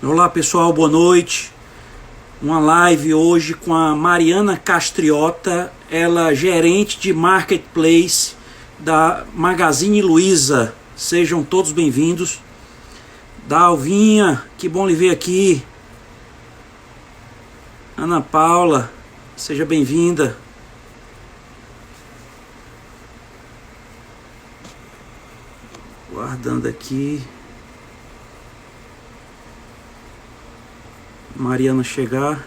Olá pessoal, boa noite. Uma live hoje com a Mariana Castriota, ela é gerente de marketplace da Magazine Luiza. Sejam todos bem-vindos. Dalvinha, que bom lhe ver aqui. Ana Paula, seja bem-vinda. Guardando aqui. Mariana chegar.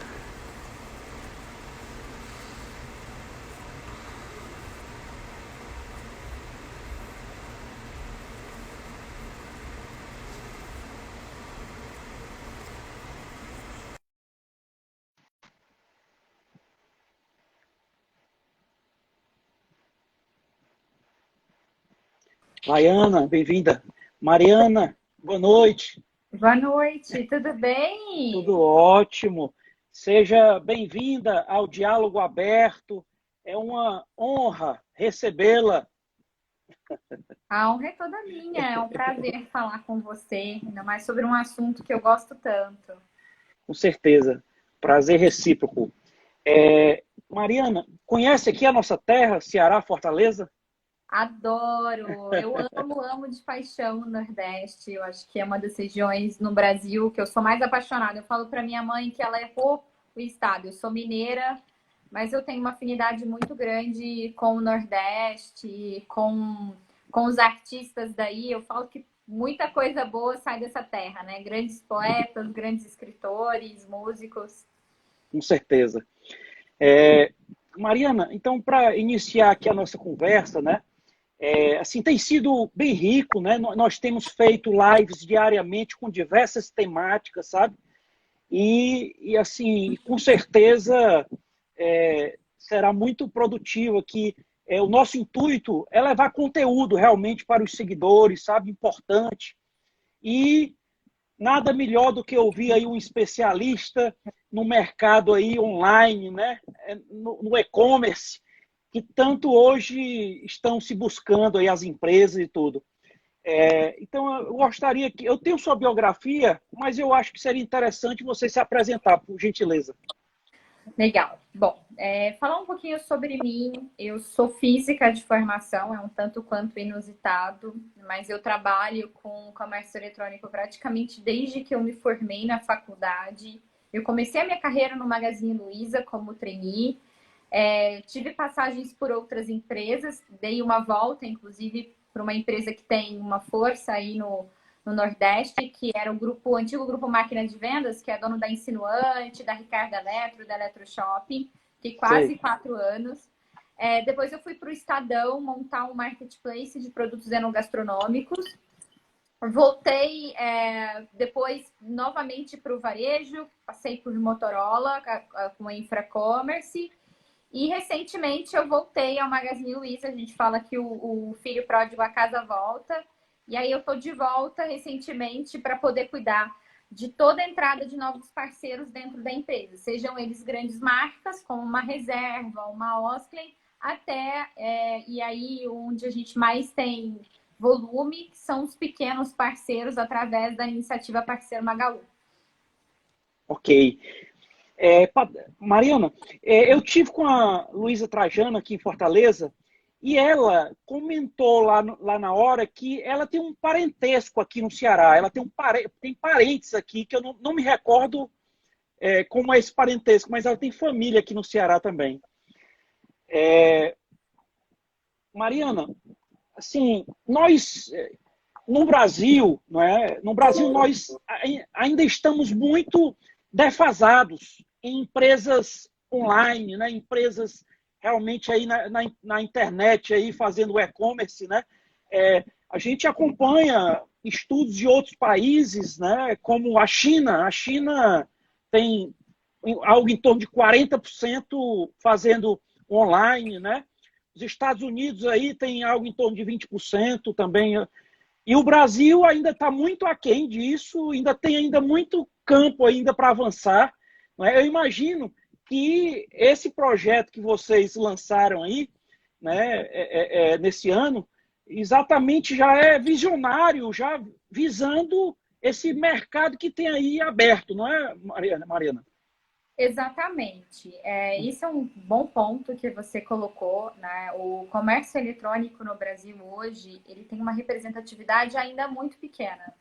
Mariana, bem-vinda. Mariana, boa noite. Boa noite, tudo bem? Tudo ótimo. Seja bem-vinda ao Diálogo Aberto. É uma honra recebê-la. A honra é toda minha, é um prazer falar com você, ainda mais sobre um assunto que eu gosto tanto. Com certeza. Prazer recíproco. Mariana, conhece aqui a nossa terra, Ceará, Fortaleza? Adoro, eu amo de paixão o Nordeste. Eu acho que é uma das regiões no Brasil que eu sou mais apaixonada. Eu falo para minha mãe que ela errou o estado. Eu sou mineira, mas eu tenho uma afinidade muito grande com o Nordeste, com os artistas daí. Eu falo que muita coisa boa sai dessa terra, né? Grandes poetas, grandes escritores, músicos. Com certeza. Mariana, então, para iniciar aqui a nossa conversa, né? Assim, tem sido bem rico, né? Nós temos feito lives diariamente com diversas temáticas, sabe? E assim, com certeza será muito produtivo aqui. O nosso intuito é levar conteúdo realmente para os seguidores, sabe? Importante. E nada melhor do que ouvir aí um especialista no mercado aí online, né? No e-commerce, que tanto hoje estão se buscando aí as empresas e tudo. Então, eu gostaria que... Eu tenho sua biografia, mas eu acho que seria interessante você se apresentar, por gentileza. Legal. Bom, falar um pouquinho sobre mim. Eu sou física de formação, é um tanto quanto inusitado, mas eu trabalho com comércio eletrônico praticamente desde que eu me formei na faculdade. Eu comecei a minha carreira no Magazine Luiza como trainee. Tive passagens por outras empresas, dei uma volta, inclusive, para uma empresa que tem uma força aí no Nordeste, que era o antigo grupo Máquina de Vendas, que é dono da Insinuante, da Ricardo Eletro, da Eletroshopping, fiquei quase Sei. 4 anos. Depois eu fui para o Estadão montar um marketplace de produtos enogastronômicos. Voltei depois novamente para o varejo, passei por Motorola com a Infracommerce. E recentemente eu voltei ao Magazine Luiza. A gente fala que o filho pródigo a casa volta. E aí eu estou de volta recentemente para poder cuidar de toda a entrada de novos parceiros dentro da empresa. Sejam eles grandes marcas, como uma Reserva, uma Osklen, até, e aí onde a gente mais tem volume, que são os pequenos parceiros através da iniciativa Parceiro Magalu. Ok. Mariana, eu tive com a Luísa Trajano aqui em Fortaleza e ela comentou lá na hora que ela tem um parentesco aqui no Ceará. Ela tem parentes aqui que eu não me recordo como é esse parentesco, mas ela tem família aqui no Ceará também. Mariana, assim, nós no Brasil, não é? No Brasil nós ainda estamos muito defasados em empresas online, né? Empresas realmente aí na internet aí fazendo e-commerce, né? A gente acompanha estudos de outros países, né? Como a China. A China tem algo em torno de 40% fazendo online, né? Os Estados Unidos aí tem algo em torno de 20% também. E o Brasil ainda está muito aquém disso, ainda tem ainda muito campo ainda para avançar. Não é? Eu imagino que esse projeto que vocês lançaram aí, né, nesse ano, exatamente já é visionário, já visando esse mercado que tem aí aberto, não é, Mariana? Exatamente. Isso é um bom ponto que você colocou, né? O comércio eletrônico no Brasil hoje, ele tem uma representatividade ainda muito pequena.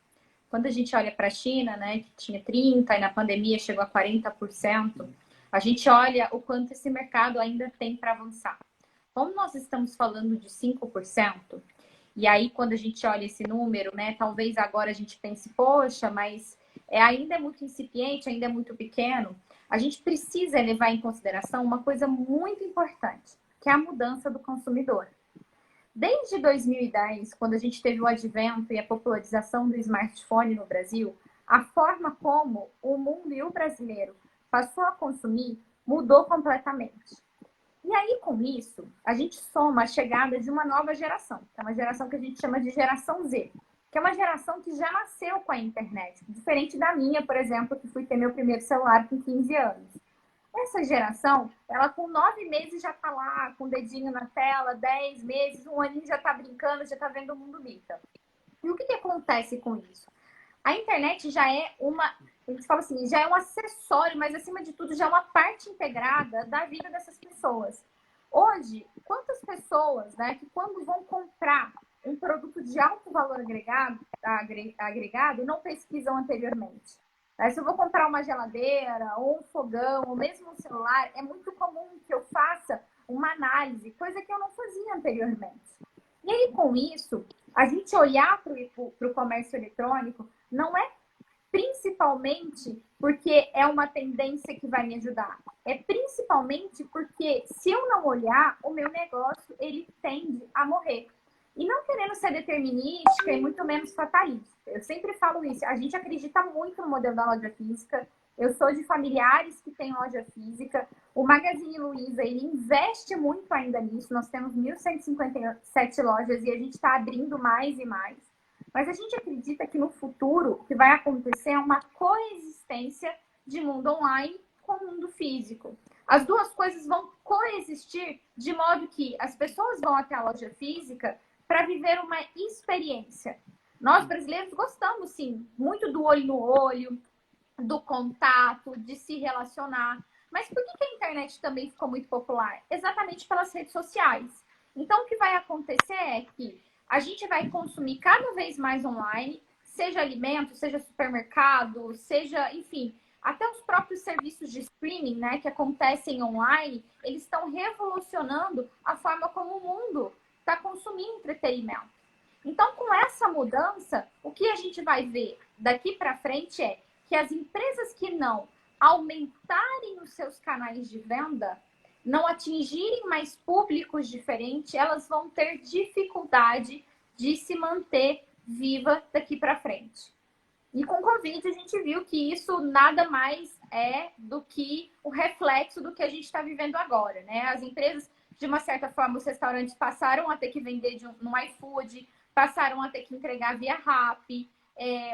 Quando a gente olha para a China, né, que tinha 30% e na pandemia chegou a 40%, a gente olha o quanto esse mercado ainda tem para avançar. Como nós estamos falando de 5%, e aí quando a gente olha esse número, né, talvez agora a gente pense, poxa, mas ainda é muito incipiente, ainda é muito pequeno. A gente precisa levar em consideração uma coisa muito importante, que é a mudança do consumidor. Desde 2010, quando a gente teve o advento e a popularização do smartphone no Brasil, a forma como o mundo e o brasileiro passou a consumir mudou completamente. E aí, com isso, a gente soma a chegada de uma nova geração, que é uma geração que a gente chama de geração Z, que é uma geração que já nasceu com a internet, diferente da minha, por exemplo, que fui ter meu primeiro celular com 15 anos. Essa geração, ela com 9 meses já tá lá, com o dedinho na tela, 10 meses, um aninho já tá brincando, já tá vendo o mundo bita. E o que acontece com isso? A internet já é a gente fala assim, já é um acessório, mas acima de tudo já é uma parte integrada da vida dessas pessoas. Hoje, quantas pessoas, né, que quando vão comprar um produto de alto valor agregado não pesquisam anteriormente? Se eu vou comprar uma geladeira, ou um fogão, ou mesmo um celular, é muito comum que eu faça uma análise, coisa que eu não fazia anteriormente. E aí, com isso, a gente olhar para o comércio eletrônico não é principalmente porque é uma tendência que vai me ajudar. É principalmente porque se eu não olhar, o meu negócio ele tende a morrer. E não querendo ser determinística e muito menos fatalista. Eu sempre falo isso. A gente acredita muito no modelo da loja física. Eu sou de familiares que têm loja física. O Magazine Luiza, ele investe muito ainda nisso. Nós temos 1.157 lojas e a gente está abrindo mais e mais. Mas a gente acredita que no futuro o que vai acontecer é uma coexistência de mundo online com o mundo físico. As duas coisas vão coexistir de modo que as pessoas vão até a loja física para viver uma experiência. Nós brasileiros gostamos, sim, muito do olho no olho, do contato, de se relacionar. Mas por que a internet também ficou muito popular? Exatamente pelas redes sociais. Então, o que vai acontecer é que a gente vai consumir cada vez mais online, seja alimento, seja supermercado, seja, enfim, até os próprios serviços de streaming, né, que acontecem online, eles estão revolucionando a forma como o mundo está consumindo entretenimento. Então, com essa mudança, o que a gente vai ver daqui para frente é que as empresas que não aumentarem os seus canais de venda, não atingirem mais públicos diferentes, elas vão ter dificuldade de se manter viva daqui para frente. E com o Covid a gente viu que isso nada mais é do que o reflexo do que a gente está vivendo agora, né? As empresas, de uma certa forma, os restaurantes passaram a ter que vender no iFood, passaram a ter que entregar via Rappi,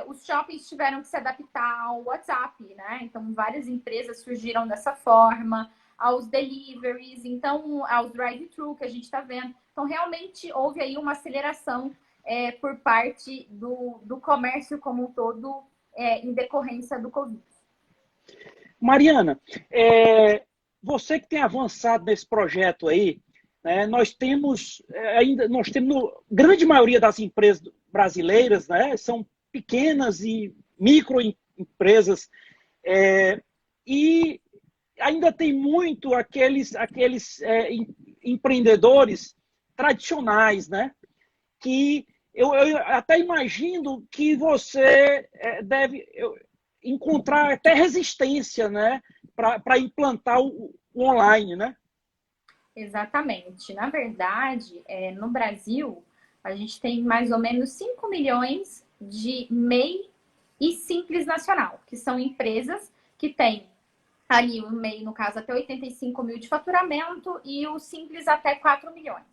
os shoppings tiveram que se adaptar ao WhatsApp, né? Então, várias empresas surgiram dessa forma, aos deliveries, então, aos drive-thru que a gente está vendo. Então, realmente, houve aí uma aceleração por parte do comércio como um todo em decorrência do Covid. Mariana, você que tem avançado nesse projeto aí, né, nós temos grande maioria das empresas brasileiras, né, são pequenas e microempresas, e ainda tem muito aqueles empreendedores tradicionais, né, que eu até imagino que você deve encontrar até resistência, né, para implantar o online, né? Exatamente. Na verdade, no Brasil, a gente tem mais ou menos 5 milhões de MEI e Simples Nacional, que são empresas que têm ali o MEI, no caso, até 85 mil de faturamento e o Simples até 4 milhões.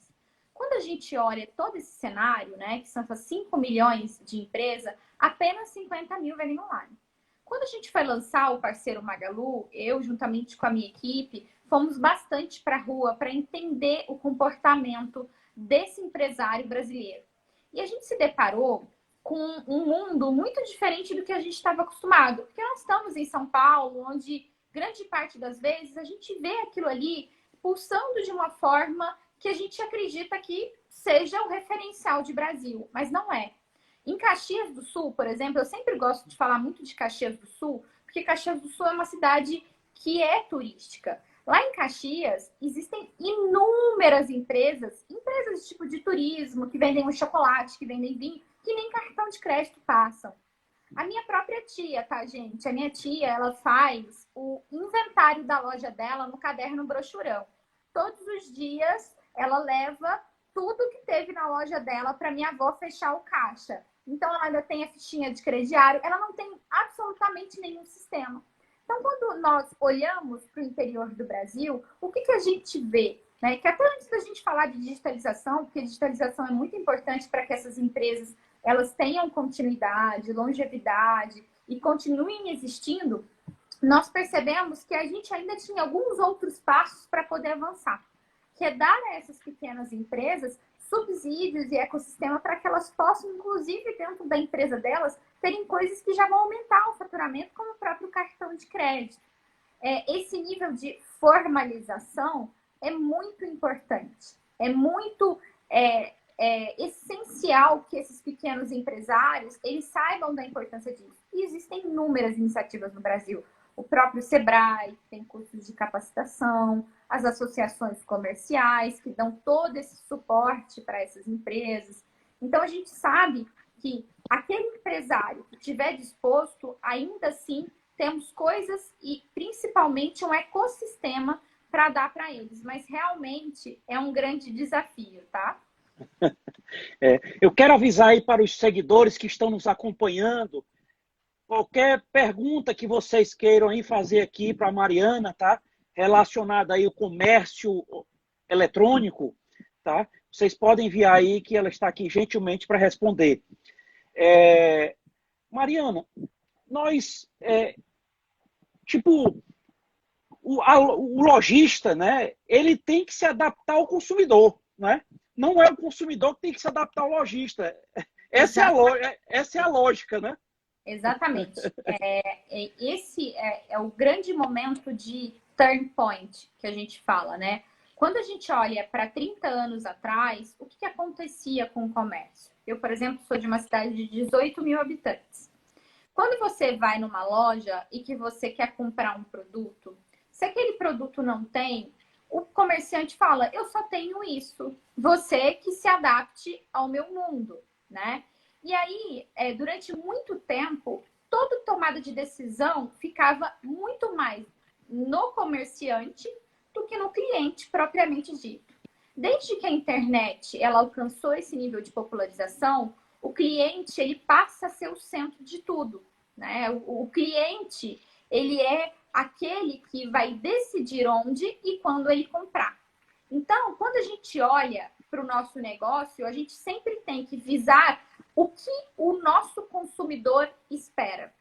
Quando a gente olha todo esse cenário, né, que são essas 5 milhões de empresa, apenas 50 mil vendem online. Quando a gente foi lançar o parceiro Magalu, eu, juntamente com a minha equipe, fomos bastante para a rua para entender o comportamento desse empresário brasileiro. E a gente se deparou com um mundo muito diferente do que a gente estava acostumado. Porque nós estamos em São Paulo, onde grande parte das vezes a gente vê aquilo ali pulsando de uma forma que a gente acredita que seja o referencial de Brasil, mas não é. Em Caxias do Sul, por exemplo, eu sempre gosto de falar muito de Caxias do Sul, porque Caxias do Sul é uma cidade que é turística. Lá em Caxias, existem inúmeras empresas de tipo de turismo, que vendem um chocolate, que vendem vinho, que nem cartão de crédito passam. A minha própria tia, tá, gente? A minha tia, ela faz o inventário da loja dela no caderno brochurão. Todos os dias, ela leva tudo que teve na loja dela para minha avó fechar o caixa. Então, ela ainda tem a fichinha de crediário, ela não tem absolutamente nenhum sistema. Então, quando nós olhamos para o interior do Brasil, o que a gente vê? Né? Que até antes da gente falar de digitalização, porque digitalização é muito importante para que essas empresas elas tenham continuidade, longevidade e continuem existindo, nós percebemos que a gente ainda tinha alguns outros passos para poder avançar, que é dar a essas pequenas empresas subsídios e ecossistema para que elas possam, inclusive dentro da empresa delas, terem coisas que já vão aumentar o faturamento, como o próprio cartão de crédito. Esse nível de formalização é muito importante, é muito essencial que esses pequenos empresários eles saibam da importância disso. E existem inúmeras iniciativas no Brasil. O próprio Sebrae, que tem cursos de capacitação, as associações comerciais, que dão todo esse suporte para essas empresas. Então, a gente sabe que aquele empresário que estiver disposto, ainda assim, temos coisas e, principalmente, um ecossistema para dar para eles. Mas, realmente, é um grande desafio, tá? Eu quero avisar aí para os seguidores que estão nos acompanhando, qualquer pergunta que vocês queiram aí fazer aqui para a Mariana, tá? Relacionada aí ao comércio eletrônico, tá? Vocês podem enviar aí que ela está aqui gentilmente para responder. Mariana, nós, o lojista, né? Ele tem que se adaptar ao consumidor, né? Não é o consumidor que tem que se adaptar ao lojista. Essa é a lógica, né? Exatamente. Esse é o grande momento de turn point que a gente fala, né? Quando a gente olha para 30 anos atrás, o que acontecia com o comércio? Eu, por exemplo, sou de uma cidade de 18 mil habitantes. Quando você vai numa loja e que você quer comprar um produto, se aquele produto não tem, o comerciante fala, eu só tenho isso. Você que se adapte ao meu mundo, né? E aí, durante muito tempo, toda tomada de decisão ficava muito mais no comerciante do que no cliente propriamente dito. Desde que a internet ela alcançou esse nível de popularização, o cliente ele passa a ser o centro de tudo, né? O cliente ele é aquele que vai decidir onde e quando ele comprar. Então, quando a gente olha para o nosso negócio, a gente sempre tem que visar o que o nosso consumidor espera.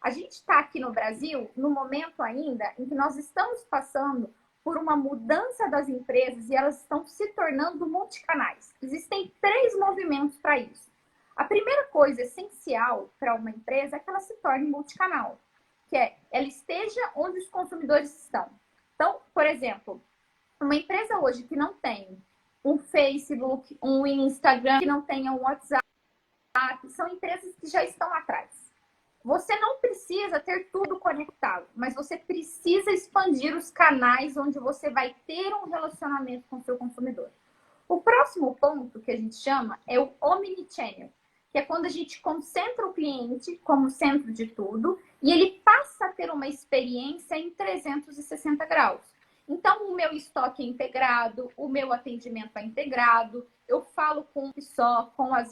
A gente está aqui no Brasil, no momento ainda em que nós estamos passando por uma mudança das empresas e elas estão se tornando multicanais. Existem 3 movimentos para isso. A primeira coisa essencial para uma empresa é que ela se torne multicanal, que ela esteja onde os consumidores estão. Então, por exemplo, uma empresa hoje que não tem um Facebook, um Instagram, que não tenha um WhatsApp, são empresas que já estão atrás. Você não precisa ter tudo conectado, mas você precisa expandir os canais onde você vai ter um relacionamento com o seu consumidor. O próximo ponto que a gente chama é o omnichannel, que é quando a gente concentra o cliente como centro de tudo e ele passa a ter uma experiência em 360 graus. Então, o meu estoque é integrado, o meu atendimento é integrado, eu falo com as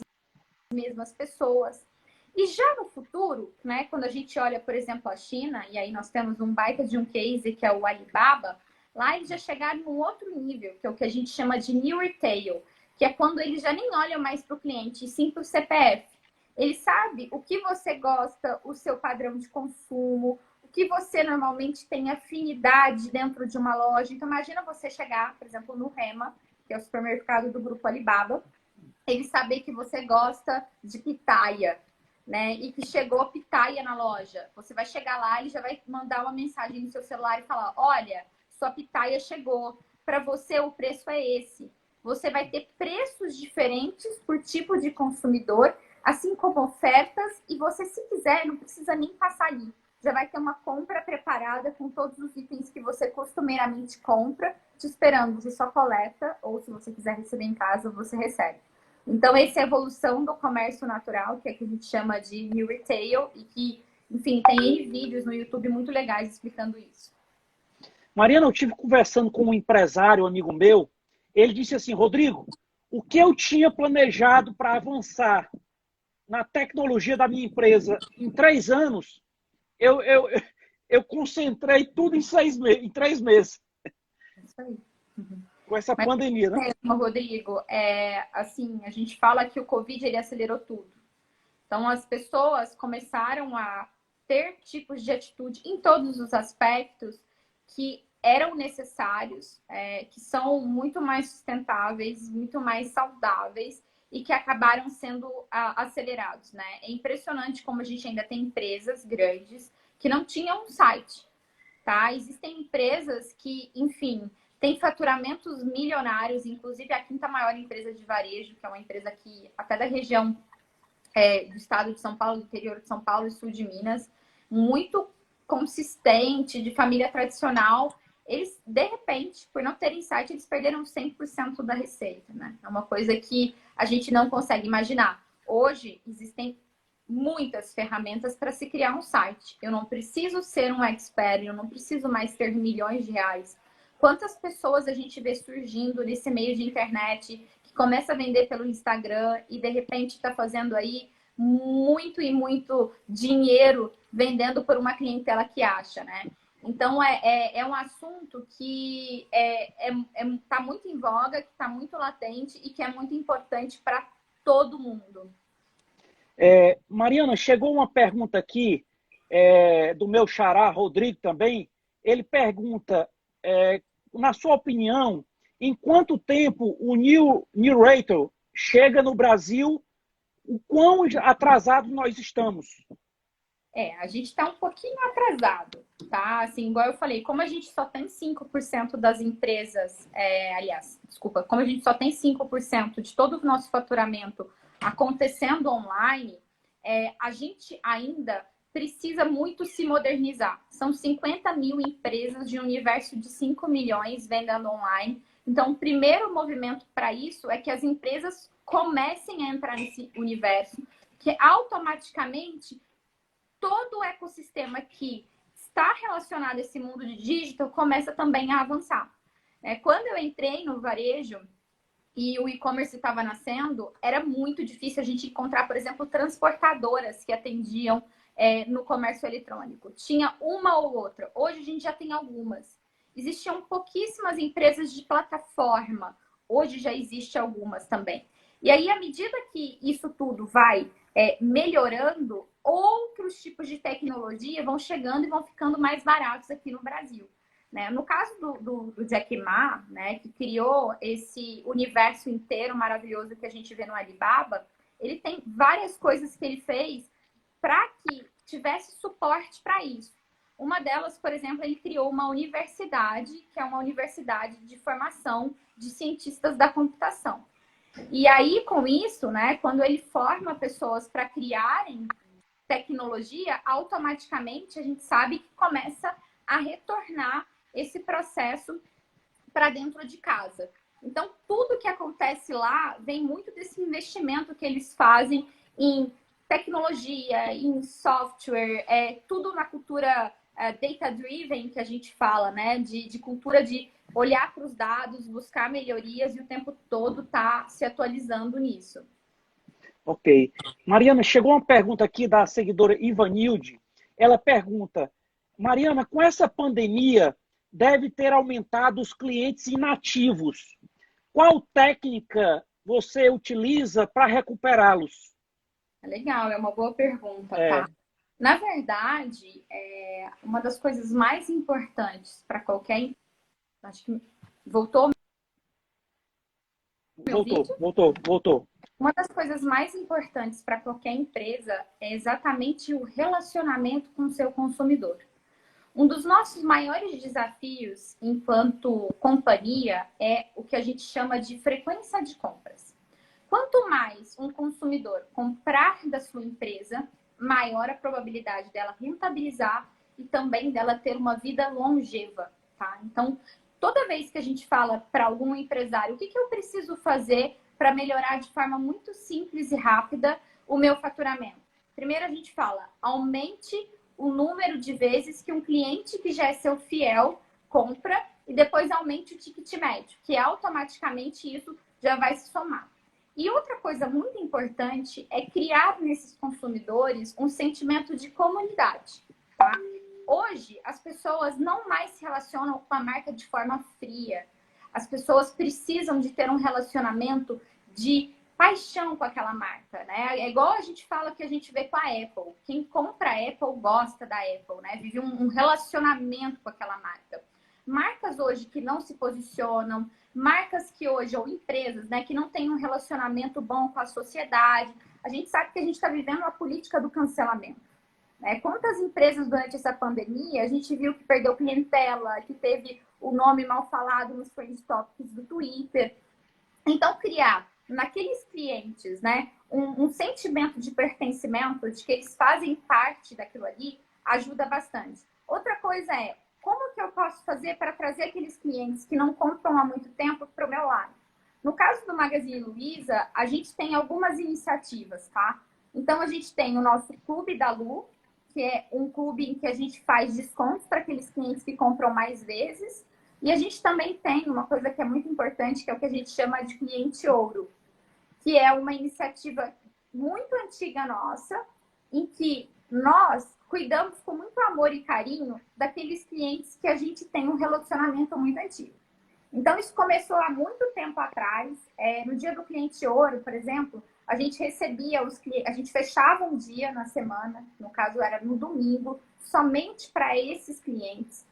mesmas pessoas. E já no futuro, né, quando a gente olha, por exemplo, a China, e aí nós temos um baita de um case que é o Alibaba, lá eles já chegaram num outro nível, que é o que a gente chama de New Retail, que é quando eles já nem olham mais para o cliente, e sim para o CPF. Ele sabe o que você gosta, o seu padrão de consumo, o que você normalmente tem afinidade dentro de uma loja. Então, imagina você chegar, por exemplo, no Rema, que é o supermercado do grupo Alibaba, ele saber que você gosta de pitaia, né? E que chegou pitaia na loja. Você vai chegar lá, ele já vai mandar uma mensagem no seu celular e falar: olha, sua pitaia chegou. Para você, o preço é esse. Você vai ter preços diferentes por tipo de consumidor, assim como ofertas. E você, se quiser, não precisa nem passar ali. Já vai ter uma compra preparada com todos os itens que você costumeiramente compra, te esperando. Você só coleta, ou se você quiser receber em casa, você recebe. Então, essa é a evolução do comércio natural, que é que a gente chama de New Retail, e que, enfim, tem N vídeos no YouTube muito legais explicando isso. Mariana, eu tive conversando com um empresário, um amigo meu, ele disse assim, Rodrigo, o que eu tinha planejado para avançar na tecnologia da minha empresa em 3 anos, eu concentrei tudo em 3 meses. É isso aí. Uhum. Com essa Mas, pandemia, né? Rodrigo, assim, a gente fala que o Covid ele acelerou tudo. Então, as pessoas começaram a ter tipos de atitude em todos os aspectos que eram necessários, que são muito mais sustentáveis, muito mais saudáveis e que acabaram sendo acelerados, né? É impressionante como a gente ainda tem empresas grandes que não tinham um site, tá? Existem empresas que, enfim, têm faturamentos milionários, inclusive a quinta maior empresa de varejo, que é uma empresa que até da região do estado de São Paulo, do interior de São Paulo e sul de Minas, muito consistente, de família tradicional. Eles, de repente, por não terem site, eles perderam 100% da receita, né? É uma coisa que a gente não consegue imaginar. Hoje, existem muitas ferramentas para se criar um site. Eu não preciso ser um expert, eu não preciso mais ter milhões de reais. Quantas pessoas a gente vê surgindo nesse meio de internet que começa a vender pelo Instagram e de repente está fazendo aí muito e muito dinheiro vendendo por uma clientela que acha, né? Então é um assunto que está muito em voga, que está muito latente e que é muito importante para todo mundo. Mariana, chegou uma pergunta aqui do meu xará, Rodrigo também. Ele pergunta, na sua opinião, em quanto tempo o New Retail chega no Brasil, o quão atrasado nós estamos? A gente está um pouquinho atrasado, tá? Assim, igual eu falei, como a gente só tem 5% das empresas, como a gente só tem 5% de todo o nosso faturamento acontecendo online, a gente ainda precisa muito se modernizar. São 50 mil empresas de um universo de 5 milhões vendendo online. Então, o primeiro movimento para isso é que as empresas comecem a entrar nesse universo, que automaticamente todo o ecossistema que está relacionado a esse mundo de digital começa também a avançar. Quando eu entrei no varejo e o e-commerce estava nascendo, era muito difícil a gente encontrar, por exemplo, transportadoras que atendiam no comércio eletrônico. Tinha uma ou outra. Hoje a gente já tem algumas. Existiam pouquíssimas empresas de plataforma. Hoje já existe algumas também. E aí, à medida que isso tudo vai melhorando, outros tipos de tecnologia vão chegando e vão ficando mais baratos aqui no Brasil. Né? No caso do Jack Ma, né, que criou esse universo inteiro maravilhoso que a gente vê no Alibaba, ele tem várias coisas que ele fez para que tivesse suporte para isso. Uma delas, por exemplo, ele criou uma universidade, que é uma universidade de formação de cientistas da computação. E aí, com isso, né, quando ele forma pessoas para criarem tecnologia, automaticamente a gente sabe que começa a retornar esse processo para dentro de casa. Então, tudo que acontece lá vem muito desse investimento que eles fazem em tecnologia, em software, tudo na cultura data-driven que a gente fala, né? De cultura de olhar para os dados, buscar melhorias e o tempo todo tá se atualizando nisso. Ok. Mariana, chegou uma pergunta aqui da seguidora Ivanilde. Ela pergunta, Mariana, com essa pandemia, deve ter aumentado os clientes inativos. Qual técnica você utiliza para recuperá-los? Legal, é uma boa pergunta, tá? Na verdade, uma das coisas mais importantes para qualquer... Acho que voltou. Voltou. Uma das coisas mais importantes para qualquer empresa é exatamente o relacionamento com o seu consumidor. Um dos nossos maiores desafios enquanto companhia é o que a gente chama de frequência de compras. Quanto mais um consumidor comprar da sua empresa, maior a probabilidade dela rentabilizar e também dela ter uma vida longeva, tá? Então, toda vez que a gente fala para algum empresário, o que eu preciso fazer para melhorar de forma muito simples e rápida o meu faturamento? Primeiro a gente fala, aumente o número de vezes que um cliente que já é seu fiel compra e depois aumente o ticket médio, que automaticamente isso já vai se somar. E outra coisa muito importante é criar nesses consumidores um sentimento de comunidade, tá? Hoje, as pessoas não mais se relacionam com a marca de forma fria. As pessoas precisam de ter um relacionamento de paixão com aquela marca, né? É igual a gente fala que a gente vê com a Apple. Quem compra a Apple gosta da Apple, né? Vive um relacionamento com aquela marca. Marcas hoje que não se posicionam, marcas que hoje, ou empresas, né, que não têm um relacionamento bom com a sociedade. A gente sabe que a gente está vivendo a política do cancelamento. Né? Quantas empresas durante essa pandemia a gente viu que perdeu clientela, que teve o nome mal falado nos trend topics do Twitter. Então, criar naqueles clientes, né, um sentimento de pertencimento, de que eles fazem parte daquilo ali, ajuda bastante. Outra coisa é, como que eu posso fazer para trazer aqueles clientes que não compram há muito tempo para o meu lado? No caso do Magazine Luiza, a gente tem algumas iniciativas, tá? Então, a gente tem o nosso Clube da Lu, que é um clube em que a gente faz descontos para aqueles clientes que compram mais vezes. E a gente também tem uma coisa que é muito importante, que é o que a gente chama de cliente ouro, que é uma iniciativa muito antiga nossa, em que nós cuidamos com muito amor e carinho daqueles clientes que a gente tem um relacionamento muito antigo. Então, isso começou há muito tempo atrás. No dia do cliente ouro, por exemplo, a gente recebia os clientes, a gente fechava um dia na semana, no caso era no domingo, somente para esses clientes.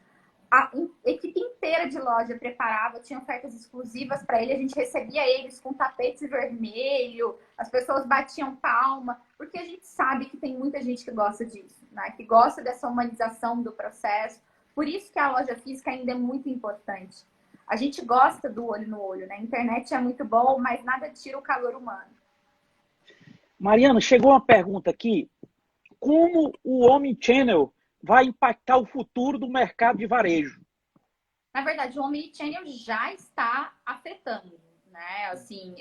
A equipe inteira de loja preparava, tinha ofertas exclusivas para ele, a gente recebia eles com tapete vermelho, as pessoas batiam palma, porque a gente sabe que tem muita gente que gosta disso, né? Que gosta dessa humanização do processo. Por isso que a loja física ainda é muito importante. A gente gosta do olho no olho, né? A internet é muito bom, mas nada tira o calor humano. Mariana, chegou uma pergunta aqui. Como o Omnichannel vai impactar o futuro do mercado de varejo? Na verdade, o Omnichannel já está afetando, né? Assim,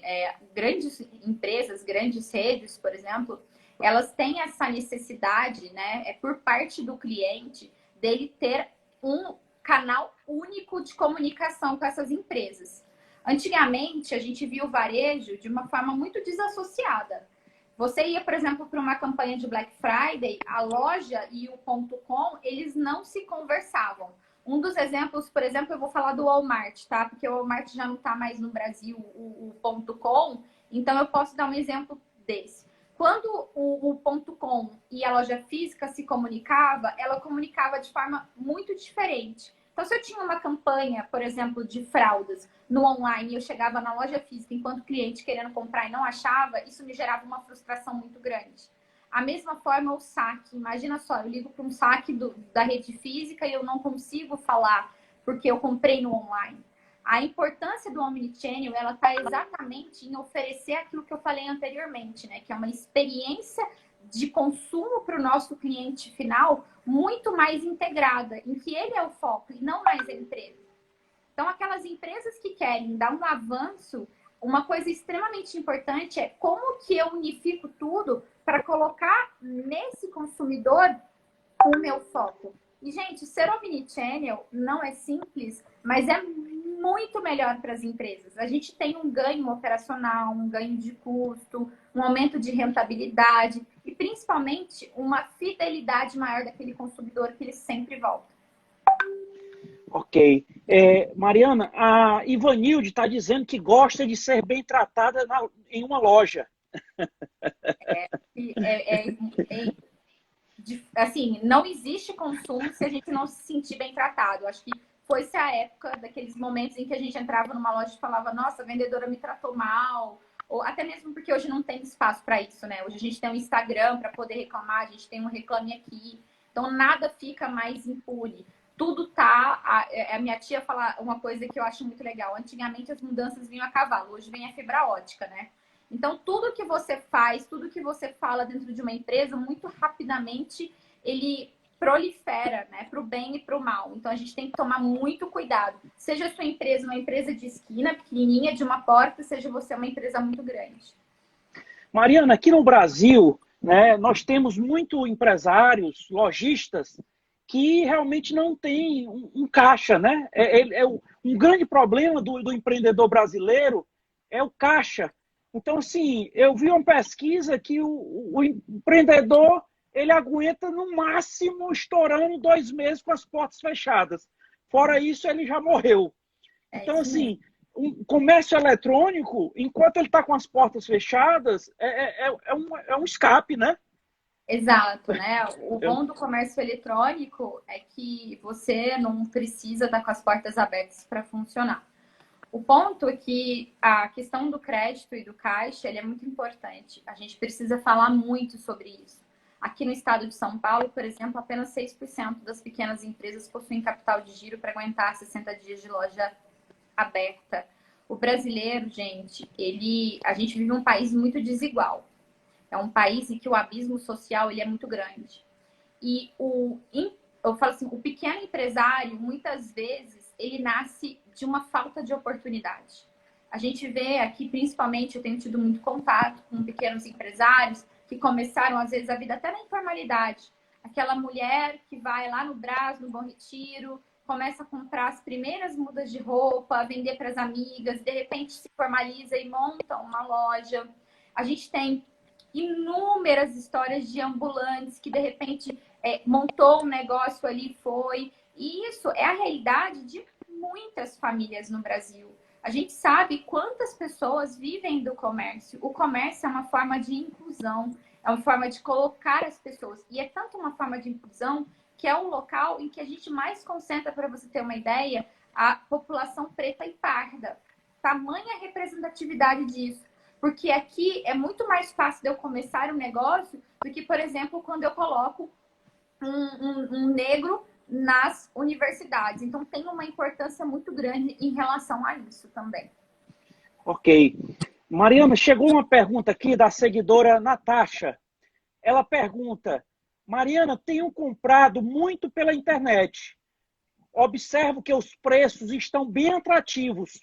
grandes empresas, grandes redes, por exemplo, elas têm essa necessidade, né? Por parte do cliente, dele ter um canal único de comunicação com essas empresas. Antigamente, a gente via o varejo de uma forma muito desassociada. Você ia, por exemplo, para uma campanha de Black Friday, a loja e o .com, eles não se conversavam. Um dos exemplos, por exemplo, eu vou falar do Walmart, tá? Porque o Walmart já não está mais no Brasil, o .com, então eu posso dar um exemplo desse. Quando o .com e a loja física se comunicava, ela comunicava de forma muito diferente. Então, se eu tinha uma campanha, por exemplo, de fraldas no online e eu chegava na loja física enquanto cliente querendo comprar e não achava, isso me gerava uma frustração muito grande. A mesma forma o saque. Imagina só, eu ligo para um saque da rede física e eu não consigo falar porque eu comprei no online. A importância do Omnichannel, ela está exatamente em oferecer aquilo que eu falei anteriormente, né? Que é uma experiência de consumo para o nosso cliente final muito mais integrada, em que ele é o foco e não mais a empresa. Então, aquelas empresas que querem dar um avanço, uma coisa extremamente importante é como que eu unifico tudo para colocar nesse consumidor o meu foco. E, gente, ser omnichannel não é simples, mas é muito melhor para as empresas. A gente tem um ganho operacional, um ganho de custo, um aumento de rentabilidade e, principalmente, uma fidelidade maior daquele consumidor que ele sempre volta. Ok. Mariana, a Ivanilde está dizendo que gosta de ser bem tratada em uma loja. Assim, não existe consumo se a gente não se sentir bem tratado. Acho que foi-se a época daqueles momentos em que a gente entrava numa loja e falava, nossa, a vendedora me tratou mal, ou até mesmo porque hoje não tem espaço para isso, né? Hoje a gente tem um Instagram para poder reclamar, a gente tem um Reclame Aqui, então nada fica mais impune. Tudo tá. A minha tia fala uma coisa que eu acho muito legal. Antigamente as mudanças vinham a cavalo, hoje vem a fibra ótica, né? Então, tudo que você faz, tudo que você fala dentro de uma empresa, muito rapidamente ele prolifera, né, para o bem e para o mal. Então, a gente tem que tomar muito cuidado. Seja a sua empresa uma empresa de esquina, pequenininha, de uma porta, seja você uma empresa muito grande. Mariana, aqui no Brasil, né, nós temos muito empresários, lojistas, que realmente não tem um caixa, né? Um grande problema do empreendedor brasileiro é o caixa. Então, assim, eu vi uma pesquisa que o empreendedor ele aguenta no máximo estourando 2 meses com as portas fechadas. Fora isso, ele já morreu. Então, assim, um comércio eletrônico, enquanto ele está com as portas fechadas, é um escape, né? Exato, né? O bom do comércio eletrônico é que você não precisa estar com as portas abertas para funcionar. O ponto é que a questão do crédito e do caixa ele é muito importante. A gente precisa falar muito sobre isso. Aqui no estado de São Paulo, por exemplo, apenas 6% das pequenas empresas possuem capital de giro para aguentar 60 dias de loja aberta. O brasileiro, gente, a gente vive um país muito desigual. É um país em que o abismo social ele é muito grande. E eu falo assim, o pequeno empresário, muitas vezes, ele nasce de uma falta de oportunidade. A gente vê aqui, principalmente, eu tenho tido muito contato com pequenos empresários que começaram, às vezes, a vida até na informalidade. Aquela mulher que vai lá no Brás, no Bom Retiro, começa a comprar as primeiras mudas de roupa, vender para as amigas, de repente se formaliza e monta uma loja. A gente tem inúmeras histórias de ambulantes que de repente montou um negócio ali, foi. E isso é a realidade de muitas famílias no Brasil. A gente sabe quantas pessoas vivem do comércio. O comércio é uma forma de inclusão, é uma forma de colocar as pessoas. E é tanto uma forma de inclusão que é um local em que a gente mais concentra, para você ter uma ideia, a população preta e parda. Tamanha representatividade disso. Porque aqui é muito mais fácil de eu começar um negócio do que, por exemplo, quando eu coloco um negro nas universidades. Então, tem uma importância muito grande em relação a isso também. Ok. Mariana, chegou uma pergunta aqui da seguidora Natasha. Ela pergunta, Mariana, tenho comprado muito pela internet. Observo que os preços estão bem atrativos.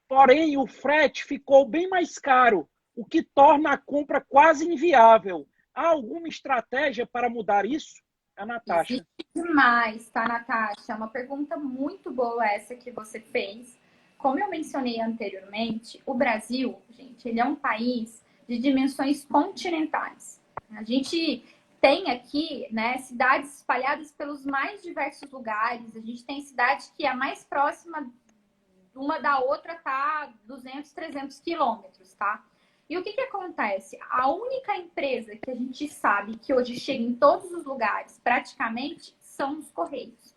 Porém, o frete ficou bem mais caro, o que torna a compra quase inviável. Há alguma estratégia para mudar isso? A Natasha. Existe demais, tá, Natasha? É uma pergunta muito boa essa que você fez. Como eu mencionei anteriormente, o Brasil, gente, ele é um país de dimensões continentais. A gente tem aqui, né, cidades espalhadas pelos mais diversos lugares. A gente tem cidade que é a mais próxima uma da outra tá 200, 300 quilômetros, tá? E o que que acontece? A única empresa que a gente sabe que hoje chega em todos os lugares, praticamente, são os Correios.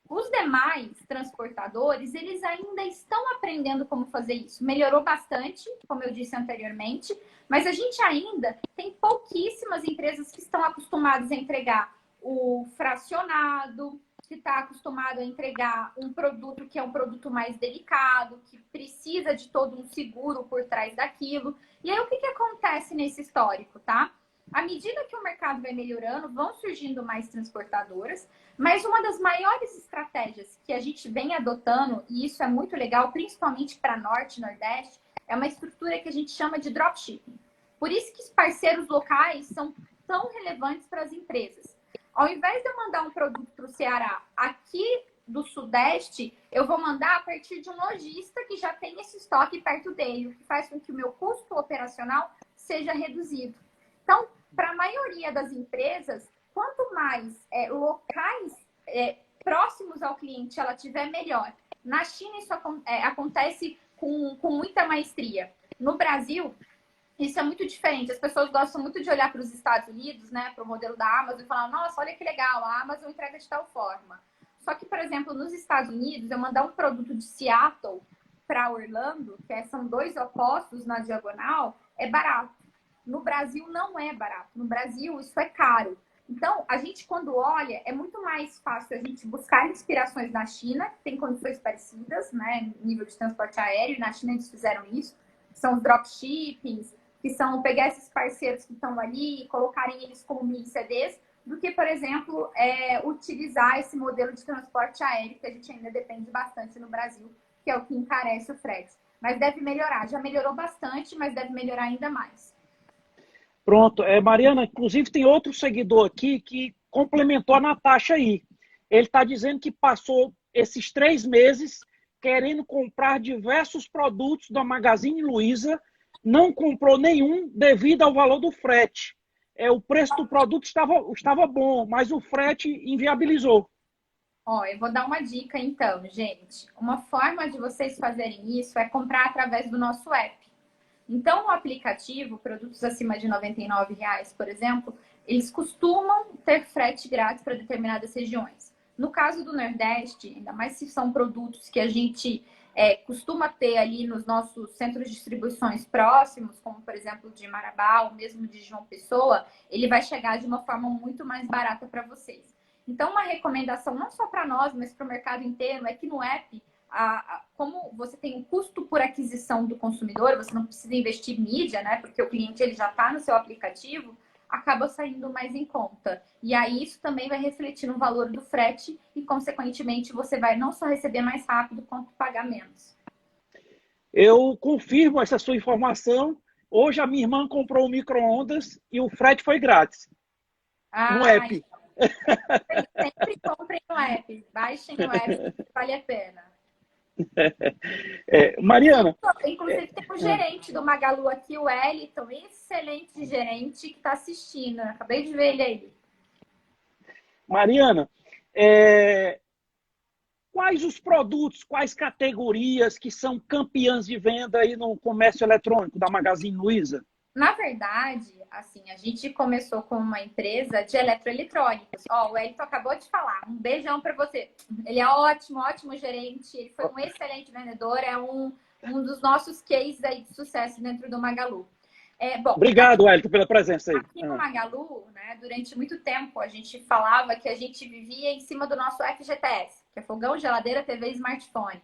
Os demais transportadores, eles ainda estão aprendendo como fazer isso. Melhorou bastante, como eu disse anteriormente, mas a gente ainda tem pouquíssimas empresas que estão acostumadas a entregar o fracionado, que está acostumado a entregar um produto que é um produto mais delicado, que precisa de todo um seguro por trás daquilo. E aí, o que que acontece nesse histórico, tá? À medida que o mercado vai melhorando, vão surgindo mais transportadoras, mas uma das maiores estratégias que a gente vem adotando, e isso é muito legal, principalmente para Norte e Nordeste, é uma estrutura que a gente chama de dropshipping. Por isso que os parceiros locais são tão relevantes para as empresas. Ao invés de eu mandar um produto para o Ceará aqui do Sudeste, eu vou mandar a partir de um lojista que já tem esse estoque perto dele, o que faz com que o meu custo operacional seja reduzido. Então, para a maioria das empresas, quanto mais locais próximos ao cliente ela tiver, melhor. Na China, isso acontece com muita maestria. No Brasil, isso é muito diferente. As pessoas gostam muito de olhar para os Estados Unidos, né, para o modelo da Amazon e falar, nossa, olha que legal, a Amazon entrega de tal forma. Só que, por exemplo, nos Estados Unidos, eu mandar um produto de Seattle para Orlando, são dois opostos na diagonal, é barato. No Brasil não é barato. No Brasil isso é caro. Então, a gente quando olha, é muito mais fácil a gente buscar inspirações na China, que tem condições parecidas, né, nível de transporte aéreo, e na China eles fizeram isso, são os dropshippings, que são pegar esses parceiros que estão ali e colocarem eles como mini CDs, do que, por exemplo, utilizar esse modelo de transporte aéreo, que a gente ainda depende bastante no Brasil, que é o que encarece o frete. Mas deve melhorar. Já melhorou bastante, mas deve melhorar ainda mais. Pronto. Mariana, inclusive tem outro seguidor aqui que complementou a Natasha aí. Ele está dizendo que passou esses 3 meses querendo comprar diversos produtos da Magazine Luiza, não comprou nenhum devido ao valor do frete. O preço do produto estava bom, mas o frete inviabilizou. Eu vou dar uma dica então, gente. Uma forma de vocês fazerem isso é comprar através do nosso app. Então, o aplicativo, produtos acima de R$ 99,00, por exemplo, eles costumam ter frete grátis para determinadas regiões. No caso do Nordeste, ainda mais se são produtos que a gente costuma ter ali nos nossos centros de distribuições próximos, como, por exemplo, de Marabá ou mesmo de João Pessoa, ele vai chegar de uma forma muito mais barata para vocês. Então, uma recomendação não só para nós, mas para o mercado inteiro, é que no app, como você tem um custo por aquisição do consumidor, você não precisa investir em mídia, né? Porque o cliente ele já está no seu aplicativo, acaba saindo mais em conta. E aí isso também vai refletir no valor do frete e, consequentemente, você vai não só receber mais rápido, quanto pagar menos. Eu confirmo essa sua informação. Hoje a minha irmã comprou um micro-ondas e o frete foi grátis. No app. Sempre comprem no app. Baixem o app, vale a pena. Mariana. Inclusive, tem um gerente do Magalu aqui, o Wellington, excelente gerente que está assistindo. Acabei de ver ele aí. Mariana, quais os produtos, quais categorias que são campeãs de venda aí no comércio eletrônico da Magazine Luiza? Na verdade, assim, a gente começou com uma empresa de eletroeletrônicos. O Wellington acabou de falar. Um beijão para você. Ele é ótimo, ótimo gerente. Ele foi um excelente vendedor. É um dos nossos cases aí de sucesso dentro do Magalu. Obrigado, Wellington, pela presença aí. Aqui no Magalu, né, durante muito tempo, a gente falava que a gente vivia em cima do nosso FGTS, que é fogão, geladeira, TV e smartphone.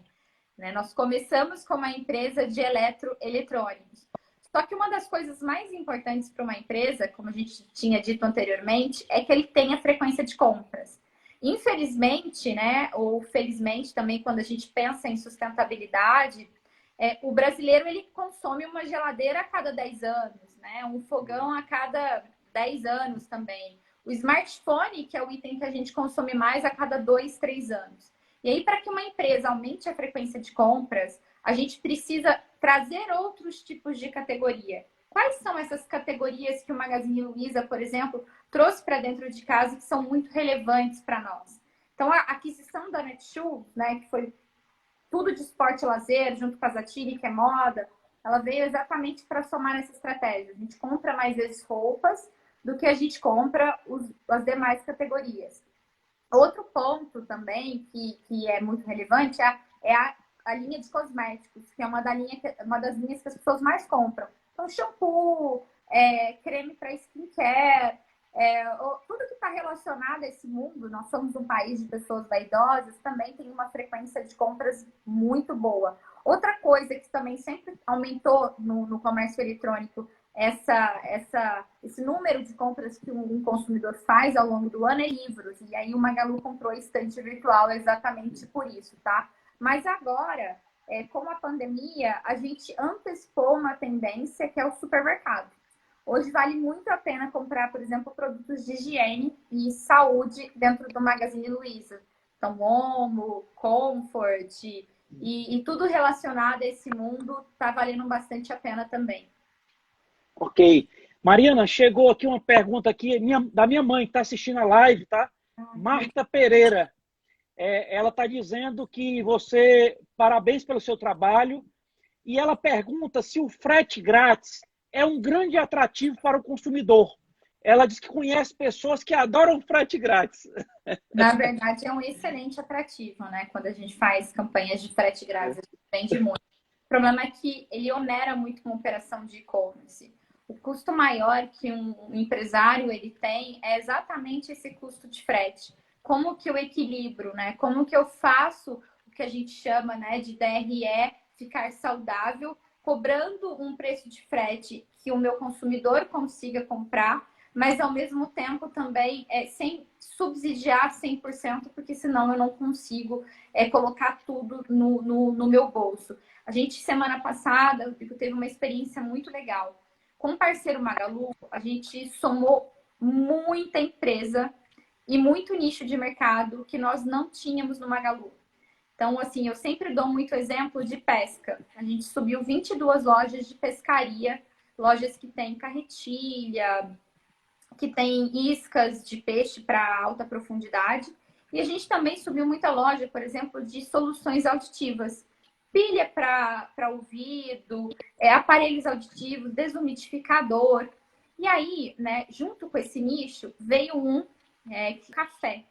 Né? Nós começamos como uma empresa de eletroeletrônicos. Só que uma das coisas mais importantes para uma empresa, como a gente tinha dito anteriormente, é que ele tenha frequência de compras. Infelizmente, né, ou felizmente também, quando a gente pensa em sustentabilidade, o brasileiro ele consome uma geladeira a cada 10 anos, né, um fogão a cada 10 anos também. O smartphone, que é o item que a gente consome mais a cada 2, 3 anos. E aí, para que uma empresa aumente a frequência de compras, a gente precisa trazer outros tipos de categoria. Quais são essas categorias que o Magazine Luiza, por exemplo, trouxe para dentro de casa que são muito relevantes para nós? Então, a aquisição da Netshoes, né, que foi tudo de esporte e lazer, junto com a Zatini, que é moda, ela veio exatamente para somar essa estratégia. A gente compra mais vezes roupas do que a gente compra as demais categorias. Outro ponto também que é muito relevante é a linha de cosméticos, que é uma das linhas que as pessoas mais compram. Então, shampoo, creme para skincare, tudo que está relacionado a esse mundo, nós somos um país de pessoas vaidosas, também tem uma frequência de compras muito boa. Outra coisa que também sempre aumentou no comércio eletrônico, esse número de compras que um consumidor faz ao longo do ano é livros. E aí o Magalu comprou a estante virtual exatamente por isso, tá? Mas agora, com a pandemia, a gente antecipou uma tendência que é o supermercado. Hoje vale muito a pena comprar, por exemplo, produtos de higiene e saúde dentro do Magazine Luiza. Então, Omo, Comfort e tudo relacionado a esse mundo está valendo bastante a pena também. Ok. Mariana, chegou aqui uma pergunta aqui da minha mãe, que está assistindo a live, tá? Marta Pereira. Ela está dizendo que parabéns pelo seu trabalho, e ela pergunta se o frete grátis é um grande atrativo para o consumidor. Ela diz que conhece pessoas que adoram frete grátis. Na verdade, é um excelente atrativo, né? Quando a gente faz campanhas de frete grátis, a gente vende muito. O problema é que ele onera muito uma operação de e-commerce. O custo maior que um empresário ele tem é exatamente esse custo de frete. Como que eu equilibro, né? Como que eu faço o que a gente chama, né, de DRE ficar saudável, cobrando um preço de frete que o meu consumidor consiga comprar, mas ao mesmo tempo também sem subsidiar 100%, porque senão eu não consigo colocar tudo no meu bolso. A gente, semana passada, teve uma experiência muito legal. Com o parceiro Magalu, a gente somou muita empresa e muito nicho de mercado que nós não tínhamos no Magalu. Então, assim, eu sempre dou muito exemplo de pesca. A gente subiu 22 lojas de pescaria, lojas que tem carretilha, que tem iscas de peixe para alta profundidade. E a gente também subiu muita loja, por exemplo, de soluções auditivas. Pilha para ouvido, aparelhos auditivos, desumidificador. E aí, né, junto com esse nicho, veio café.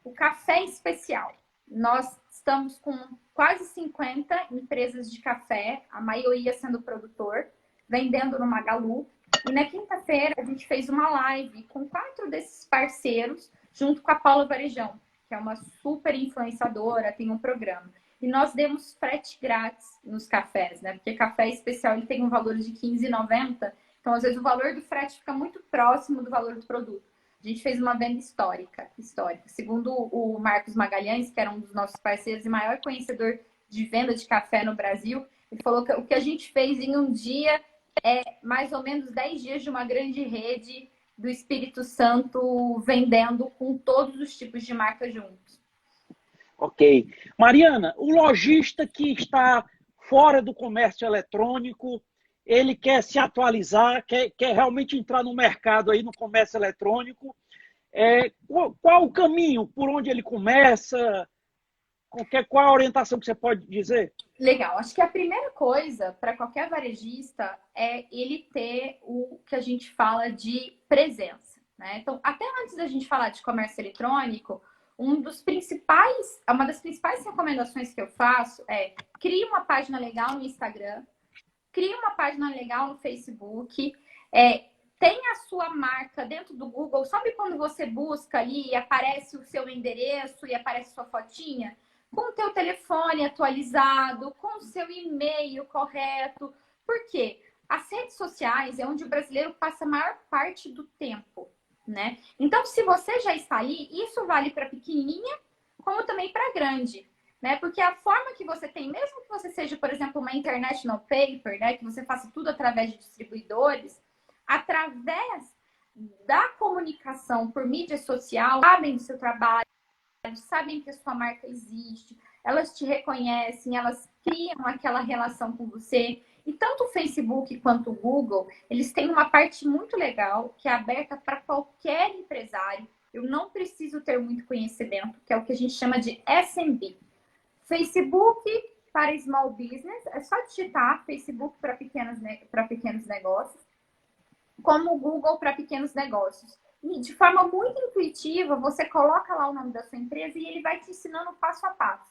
O café especial. Nós estamos com quase 50 empresas de café, a maioria sendo produtor, vendendo no Magalu. E na quinta-feira a gente fez uma live com 4 desses parceiros, junto com a Paula Varejão, que é uma super influenciadora, tem um programa. E nós demos frete grátis nos cafés, né? Porque café especial ele tem um valor de R$15,90. Então, às vezes, o valor do frete fica muito próximo do valor do produto. A gente fez uma venda histórica. Segundo o Marcos Magalhães, que era um dos nossos parceiros e maior conhecedor de venda de café no Brasil, ele falou que o que a gente fez em um dia é mais ou menos 10 dias de uma grande rede do Espírito Santo vendendo com todos os tipos de marcas juntos. Ok. Mariana, o lojista que está fora do comércio eletrônico, ele quer se atualizar, quer realmente entrar no mercado aí, no comércio eletrônico. Qual o caminho? Por onde ele começa? Qual a orientação que você pode dizer? Legal. Acho que a primeira coisa para qualquer varejista é ele ter o que a gente fala de presença, né? Então, até antes da gente falar de comércio eletrônico, uma das principais recomendações que eu faço é crie uma página legal no Instagram, crie uma página legal no Facebook, tenha a sua marca dentro do Google. Sabe quando você busca ali e aparece o seu endereço e aparece sua fotinha? Com o teu telefone atualizado, com o seu e-mail correto. Por quê? As redes sociais é onde o brasileiro passa a maior parte do tempo, né? Então, se você já está ali, isso vale para pequenininha, como também para grande, né? Porque a forma que você tem, mesmo que você seja, por exemplo, uma international paper, né, que você faça tudo através de distribuidores, através da comunicação por mídia social, sabem do seu trabalho, sabem que a sua marca existe, elas te reconhecem, elas criam aquela relação com você. E tanto o Facebook quanto o Google, eles têm uma parte muito legal que é aberta para qualquer empresário. Eu não preciso ter muito conhecimento, que é o que a gente chama de SMB. Facebook para small business, é só digitar Facebook para pequenos negócios, como o Google para pequenos negócios. E de forma muito intuitiva, você coloca lá o nome da sua empresa e ele vai te ensinando passo a passo.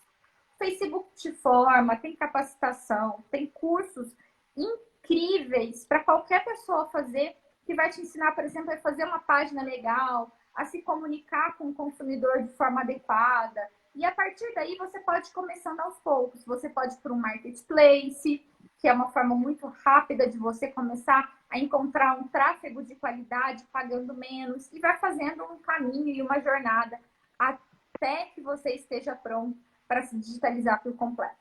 O Facebook te forma, tem capacitação, tem cursos incríveis para qualquer pessoa fazer, que vai te ensinar, por exemplo, a fazer uma página legal, a se comunicar com o consumidor de forma adequada. E a partir daí você pode ir começando aos poucos. Você pode ir para um marketplace, que é uma forma muito rápida de você começar a encontrar um tráfego de qualidade pagando menos, e vai fazendo um caminho e uma jornada até que você esteja pronto para se digitalizar por completo.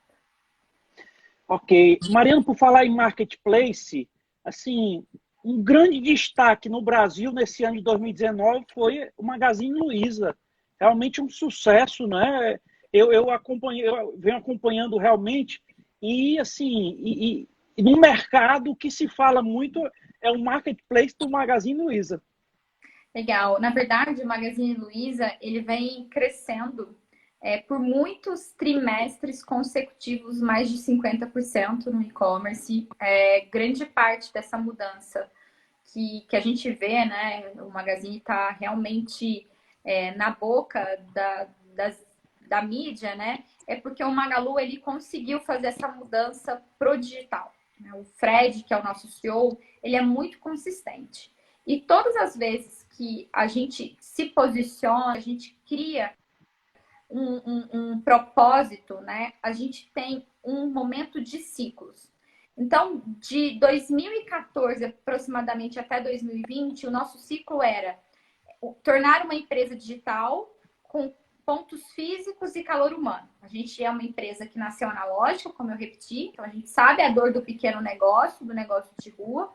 Ok. Mariana, por falar em marketplace, assim, um grande destaque no Brasil nesse ano de 2019 foi o Magazine Luiza. Realmente um sucesso, né? Eu venho acompanhando realmente e assim, no mercado que se fala muito é o marketplace do Magazine Luiza. Legal. Na verdade, o Magazine Luiza ele vem crescendo por muitos trimestres consecutivos, mais de 50% no e-commerce. Grande parte dessa mudança que a gente vê, né? O Magazine está realmente na boca da mídia, né? É porque o Magalu, ele conseguiu fazer essa mudança pro digital, né? O Fred, que é o nosso CEO, ele é muito consistente. E todas as vezes que a gente se posiciona, a gente cria um propósito, né? A gente tem um momento de ciclos. Então, de 2014 aproximadamente até 2020, o nosso ciclo era tornar uma empresa digital com pontos físicos e calor humano. A gente é uma empresa que nasceu analógica, como eu repeti, então a gente sabe a dor do pequeno negócio, do negócio de rua,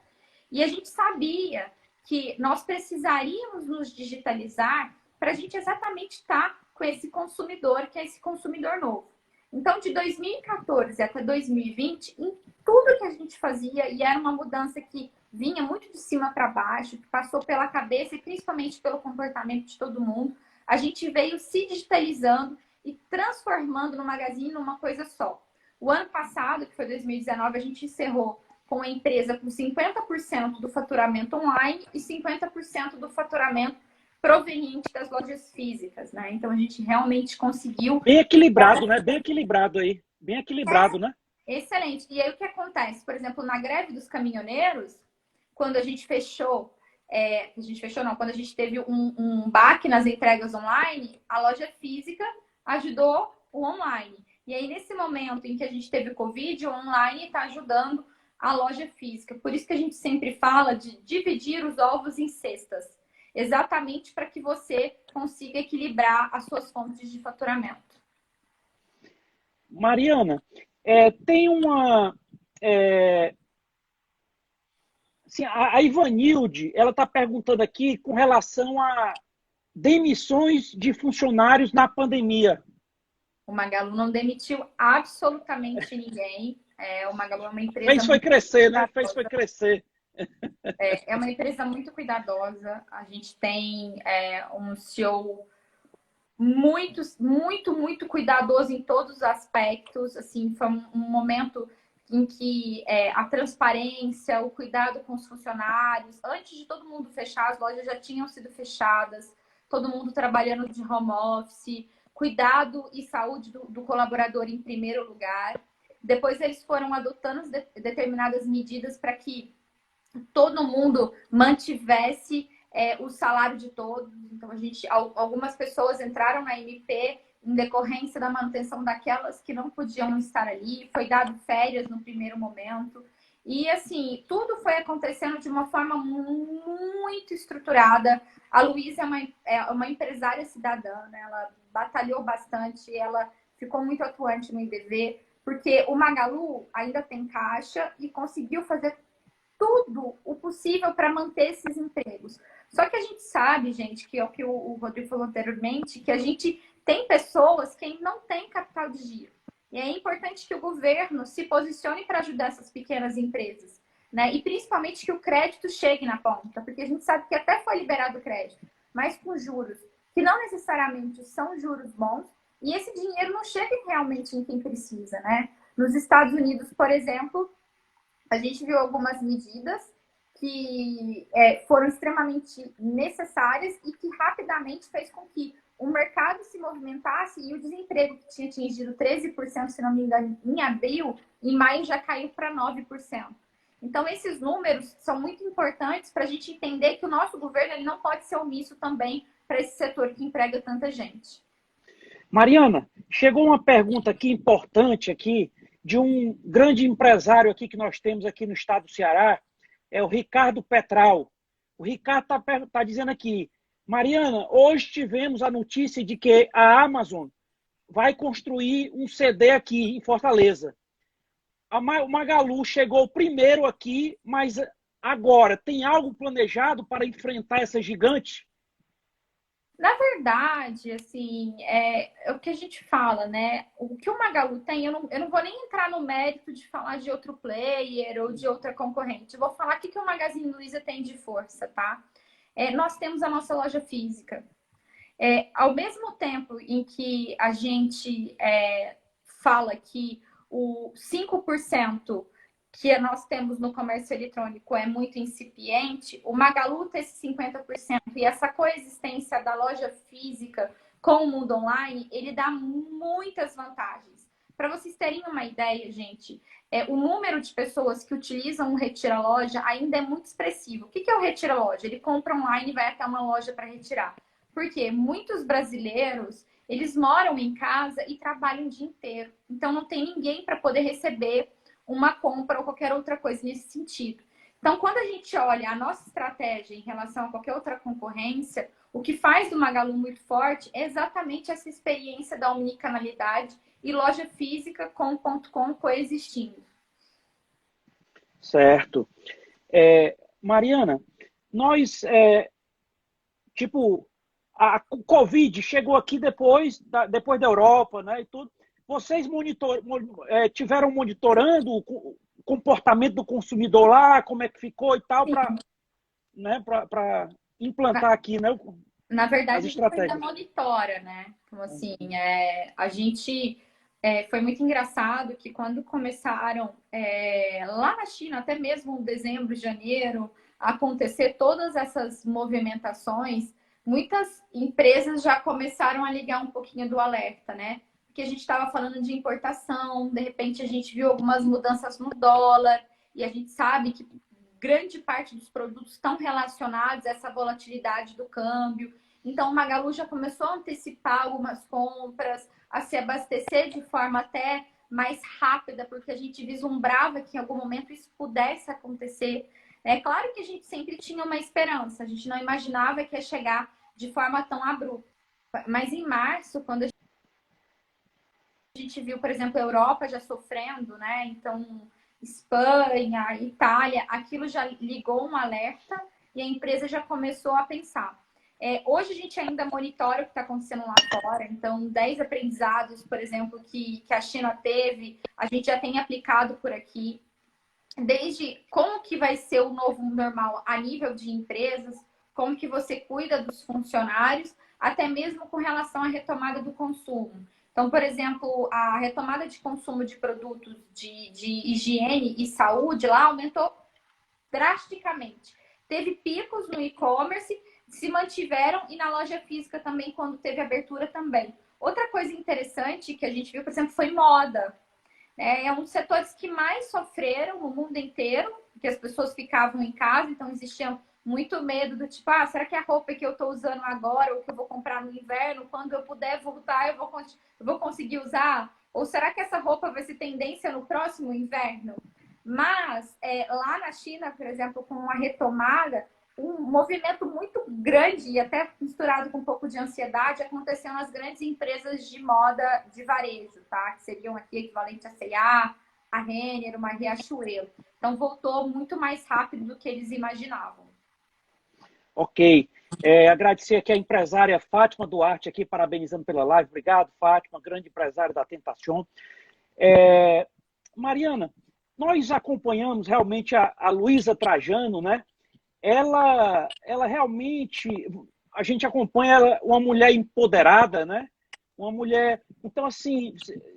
e a gente sabia que nós precisaríamos nos digitalizar para a gente exatamente estar com esse consumidor, que é esse consumidor novo. Então, de 2014 até 2020, em tudo que a gente fazia, e era uma mudança que vinha muito de cima para baixo, que passou pela cabeça e principalmente pelo comportamento de todo mundo, a gente veio se digitalizando e transformando no Magazine numa coisa só. O ano passado, que foi 2019, a gente encerrou com a empresa com 50% do faturamento online e 50% do faturamento proveniente das lojas físicas, né? Então a gente realmente conseguiu. Bem equilibrado, né? Bem equilibrado aí. Bem equilibrado, né? Excelente. E aí o que acontece? Por exemplo, na greve dos caminhoneiros, quando a gente fechou, quando a gente teve um baque nas entregas online, a loja física ajudou o online. E aí, nesse momento em que a gente teve o Covid, o online está ajudando a loja física. Por isso que a gente sempre fala de dividir os ovos em cestas. Exatamente para que você consiga equilibrar as suas fontes de faturamento. Mariana, tem uma... assim, a Ivanilde, ela está perguntando aqui com relação a demissões de funcionários na pandemia. O Magalu não demitiu absolutamente ninguém. O Magalu é uma empresa Fez foi crescer, né? Fez foi crescer. É uma empresa muito cuidadosa. A gente tem um CEO muito, muito, muito cuidadoso em todos os aspectos. Assim, foi um momento em que a transparência, o cuidado com os funcionários, antes de todo mundo fechar, as lojas já tinham sido fechadas, todo mundo trabalhando de home office, cuidado e saúde do colaborador em primeiro lugar. Depois eles foram adotando determinadas medidas para que todo mundo mantivesse o salário de todos. Então, algumas pessoas entraram na MP em decorrência da manutenção daquelas que não podiam estar ali. Foi dado férias no primeiro momento. E, assim, tudo foi acontecendo de uma forma muito estruturada. A Luísa é uma empresária cidadã, né? Ela batalhou bastante, ela ficou muito atuante no IDV, porque o Magalu ainda tem caixa e conseguiu fazer tudo o possível para manter esses empregos. Só que a gente sabe, gente, que é o que o Rodrigo falou anteriormente, que a gente tem pessoas que não têm capital de giro. E é importante que o governo se posicione para ajudar essas pequenas empresas, né? E principalmente que o crédito chegue na ponta, porque a gente sabe que até foi liberado o crédito, mas com juros que não necessariamente são juros bons, e esse dinheiro não chega realmente em quem precisa, né? Nos Estados Unidos, por exemplo, a gente viu algumas medidas que foram extremamente necessárias e que rapidamente fez com que o mercado se movimentasse e o desemprego, que tinha atingido 13%, se não me engano, em abril, em maio já caiu para 9%. Então, esses números são muito importantes para a gente entender que o nosso governo ele não pode ser omisso também para esse setor que emprega tanta gente. Mariana, chegou uma pergunta aqui importante aqui de um grande empresário aqui que nós temos aqui no estado do Ceará, é o Ricardo Petral. O Ricardo está dizendo aqui, Mariana, hoje tivemos a notícia de que a Amazon vai construir um CD aqui em Fortaleza. O Magalu chegou primeiro aqui, mas agora tem algo planejado para enfrentar essa gigante? Na verdade, assim, é o que a gente fala, né? O que o Magalu tem, eu não vou nem entrar no mérito de falar de outro player ou de outra concorrente. Eu vou falar o que o Magazine Luiza tem de força, tá? Nós temos a nossa loja física. Ao mesmo tempo em que a gente fala que o 5% que nós temos no comércio eletrônico é muito incipiente, o Magalu tem esse 50% e essa coexistência da loja física com o mundo online, ele dá muitas vantagens. Para vocês terem uma ideia, gente, o número de pessoas que utilizam o Retira Loja ainda é muito expressivo. O que é o Retira Loja? Ele compra online e vai até uma loja para retirar. Porque muitos brasileiros, eles moram em casa e trabalham o dia inteiro. Então, não tem ninguém para poder receber uma compra ou qualquer outra coisa nesse sentido. Então, quando a gente olha a nossa estratégia em relação a qualquer outra concorrência, o que faz do Magalu muito forte é exatamente essa experiência da omnicanalidade e loja física com ponto .com coexistindo. Certo. Mariana, nós, tipo, a Covid chegou aqui depois da Europa, né, e tudo. Vocês tiveram monitorando o comportamento do consumidor lá, como é que ficou e tal, para, né, para implantar aqui, né, na verdade, as a gente estratégias. ainda monitora, né? Então, assim, a gente... foi muito engraçado que quando começaram lá na China, até mesmo dezembro, janeiro, acontecer todas essas movimentações, muitas empresas já começaram a ligar um pouquinho do alerta, né? Porque a gente estava falando de importação, de repente a gente viu algumas mudanças no dólar, e a gente sabe que grande parte dos produtos estão relacionados a essa volatilidade do câmbio. Então, o Magalu já começou a antecipar algumas compras, a se abastecer de forma até mais rápida, porque a gente vislumbrava que em algum momento isso pudesse acontecer. É claro que a gente sempre tinha uma esperança, a gente não imaginava que ia chegar de forma tão abrupta. Mas em março, quando a gente viu, por exemplo, a Europa já sofrendo, né? Então, Espanha, Itália, aquilo já ligou um alerta e a empresa já começou a pensar. Hoje a gente ainda monitora o que está acontecendo lá fora, então 10 aprendizados, por exemplo, que a China teve, a gente já tem aplicado por aqui, desde como que vai ser o novo normal a nível de empresas, como que você cuida dos funcionários, até mesmo com relação à retomada do consumo. Então, por exemplo, a retomada de consumo de produtos de higiene e saúde lá aumentou drasticamente. Teve picos no e-commerce, se mantiveram e na loja física também, quando teve abertura também. Outra coisa interessante que a gente viu, por exemplo, foi moda. É um dos setores que mais sofreram no mundo inteiro, porque as pessoas ficavam em casa, então existia muito medo do tipo, será que a roupa que eu estou usando agora ou que eu vou comprar no inverno, quando eu puder voltar, eu vou conseguir usar? Ou será que essa roupa vai ser tendência no próximo inverno? Mas lá na China, por exemplo, com a retomada, um movimento muito grande e até misturado com um pouco de ansiedade aconteceu nas grandes empresas de moda de varejo, tá? Que seriam aqui equivalente a C&A, a Renner, uma Riachuelo. Então voltou muito mais rápido do que eles imaginavam. Ok. Agradecer aqui a empresária Fátima Duarte aqui, parabenizando pela live. Obrigado, Fátima, grande empresária da Tentacion. Mariana, nós acompanhamos realmente a Luísa Trajano, né? Ela realmente, a gente acompanha ela, uma mulher empoderada, né? Uma mulher, então assim,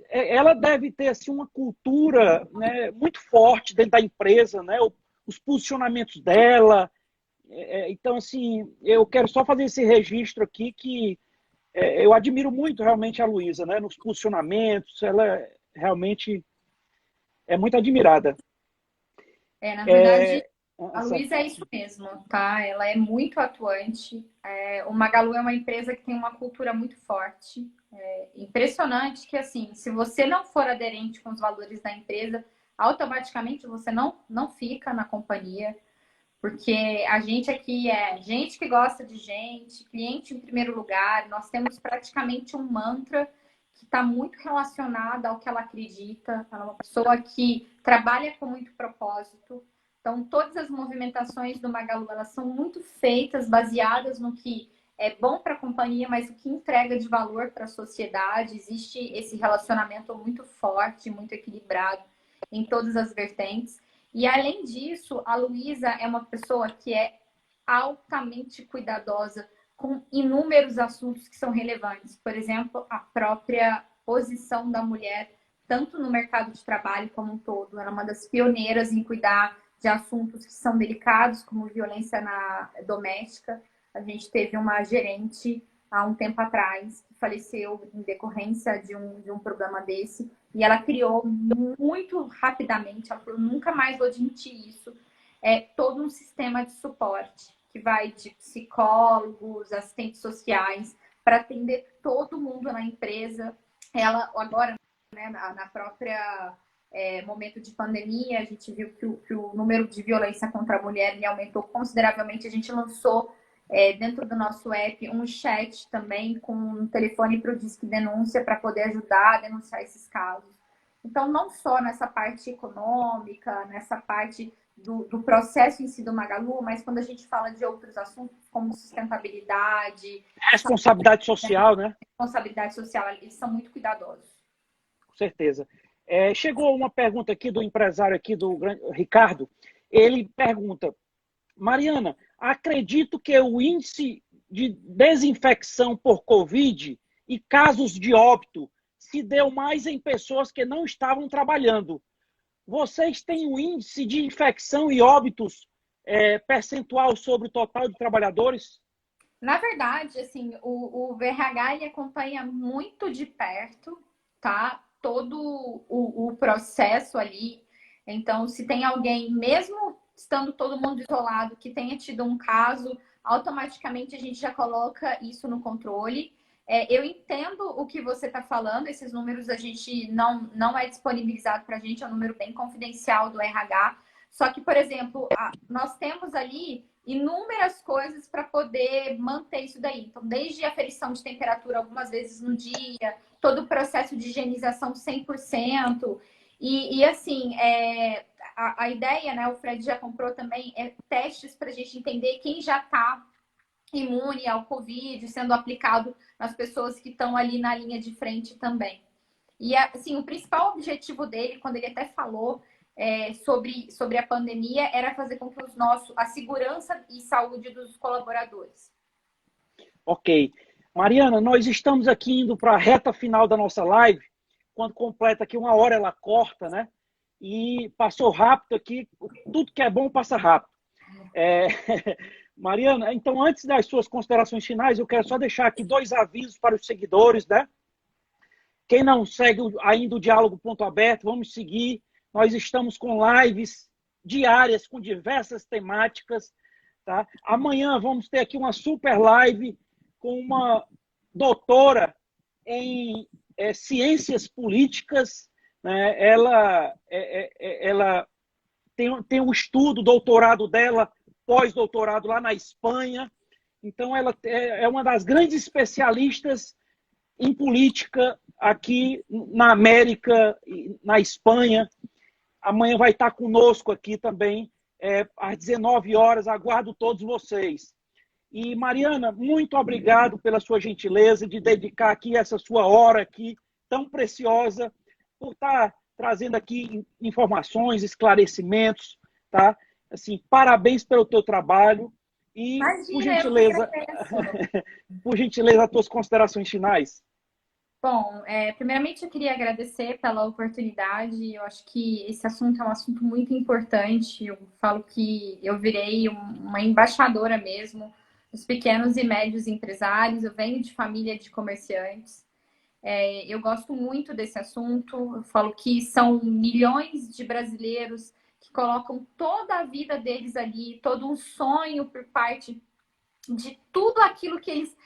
ela deve ter assim uma cultura, né, muito forte dentro da empresa, né? Os posicionamentos dela. Então assim, eu quero só fazer esse registro aqui que eu admiro muito realmente a Luísa, né? Nos posicionamentos, ela realmente é muito admirada. Na verdade, a Luísa é isso mesmo, tá? Ela é muito atuante. O Magalu é uma empresa que tem uma cultura muito forte. Impressionante que, assim, se você não for aderente com os valores da empresa, automaticamente você não fica na companhia. Porque a gente aqui é gente que gosta de gente, cliente em primeiro lugar. Nós temos praticamente um mantra que está muito relacionada ao que ela acredita. Ela é uma pessoa que trabalha com muito propósito. Então, todas as movimentações do Magalu, elas são muito feitas, baseadas no que é bom para a companhia, mas o que entrega de valor para a sociedade. Existe esse relacionamento muito forte, muito equilibrado em todas as vertentes. E, além disso, a Luísa é uma pessoa que é altamente cuidadosa com inúmeros assuntos que são relevantes. Por exemplo, a própria posição da mulher, tanto no mercado de trabalho como um todo. Ela é uma das pioneiras em cuidar de assuntos que são delicados, como violência doméstica. A gente teve uma gerente há um tempo atrás, que faleceu em decorrência de um problema desse. E ela criou muito rapidamente, ela falou, nunca mais vou admitir isso. É todo um sistema de suporte, que vai de psicólogos, assistentes sociais, para atender todo mundo na empresa. Ela, agora, né, na própria momento de pandemia, a gente viu que o número de violência contra a mulher aumentou consideravelmente. A gente lançou dentro do nosso app um chat também com um telefone para o Disque Denúncia para poder ajudar a denunciar esses casos. Então, não só nessa parte econômica, nessa parte do processo em si do Magalu, mas quando a gente fala de outros assuntos como sustentabilidade, Responsabilidade social, né? Responsabilidade social, eles são muito cuidadosos. Com certeza. Chegou uma pergunta aqui do empresário aqui, do Ricardo. Ele pergunta, Mariana, acredito que o índice de desinfecção por Covid e casos de óbito se deu mais em pessoas que não estavam trabalhando. Vocês têm um índice de infecção e óbitos percentual sobre o total de trabalhadores? Na verdade, assim, o VRH ele acompanha muito de perto, tá? Todo o processo ali. Então, se tem alguém, mesmo estando todo mundo isolado, que tenha tido um caso, automaticamente a gente já coloca isso no controle. Eu entendo o que você está falando, esses números a gente não é disponibilizado para a gente, é um número bem confidencial do RH. Só que, por exemplo, nós temos ali inúmeras coisas para poder manter isso daí. Então, desde a aferição de temperatura algumas vezes no dia, todo o processo de higienização 100%. E assim, a ideia, né, o Fred já comprou também, testes para a gente entender quem já está imune ao Covid, sendo aplicado nas pessoas que estão ali na linha de frente também. E assim, o principal objetivo dele, quando ele até falou sobre a pandemia, era fazer com que a segurança e saúde dos colaboradores. Ok. Mariana, nós estamos aqui indo para a reta final da nossa live. Quando completa aqui 1 hora, ela corta, né? E passou rápido aqui. Tudo que é bom passa rápido. Mariana, então, antes das suas considerações finais, eu quero só deixar aqui 2 avisos para os seguidores, né? Quem não segue ainda o Diálogo Ponto Aberto, vamos seguir. Nós estamos com lives diárias com diversas temáticas. Tá? Amanhã vamos ter aqui uma super live com uma doutora em ciências políticas. Né? Ela tem um estudo, doutorado dela, pós-doutorado lá na Espanha. Então, ela é uma das grandes especialistas em política aqui na América, na Espanha. Amanhã vai estar conosco aqui também, às 19 horas. Aguardo todos vocês. E, Mariana, muito obrigado pela sua gentileza de dedicar aqui essa sua hora aqui, tão preciosa, por estar trazendo aqui informações, esclarecimentos, tá? Assim, parabéns pelo teu trabalho. E, Imagina, por gentileza, as tuas considerações finais. Bom, primeiramente eu queria agradecer pela oportunidade. Eu acho que esse assunto é um assunto muito importante. Eu falo que eu virei uma embaixadora mesmo dos pequenos e médios empresários. Eu venho de família de comerciantes. Eu gosto muito desse assunto. Eu falo que são milhões de brasileiros que colocam toda a vida deles ali, todo um sonho por parte de tudo aquilo que eles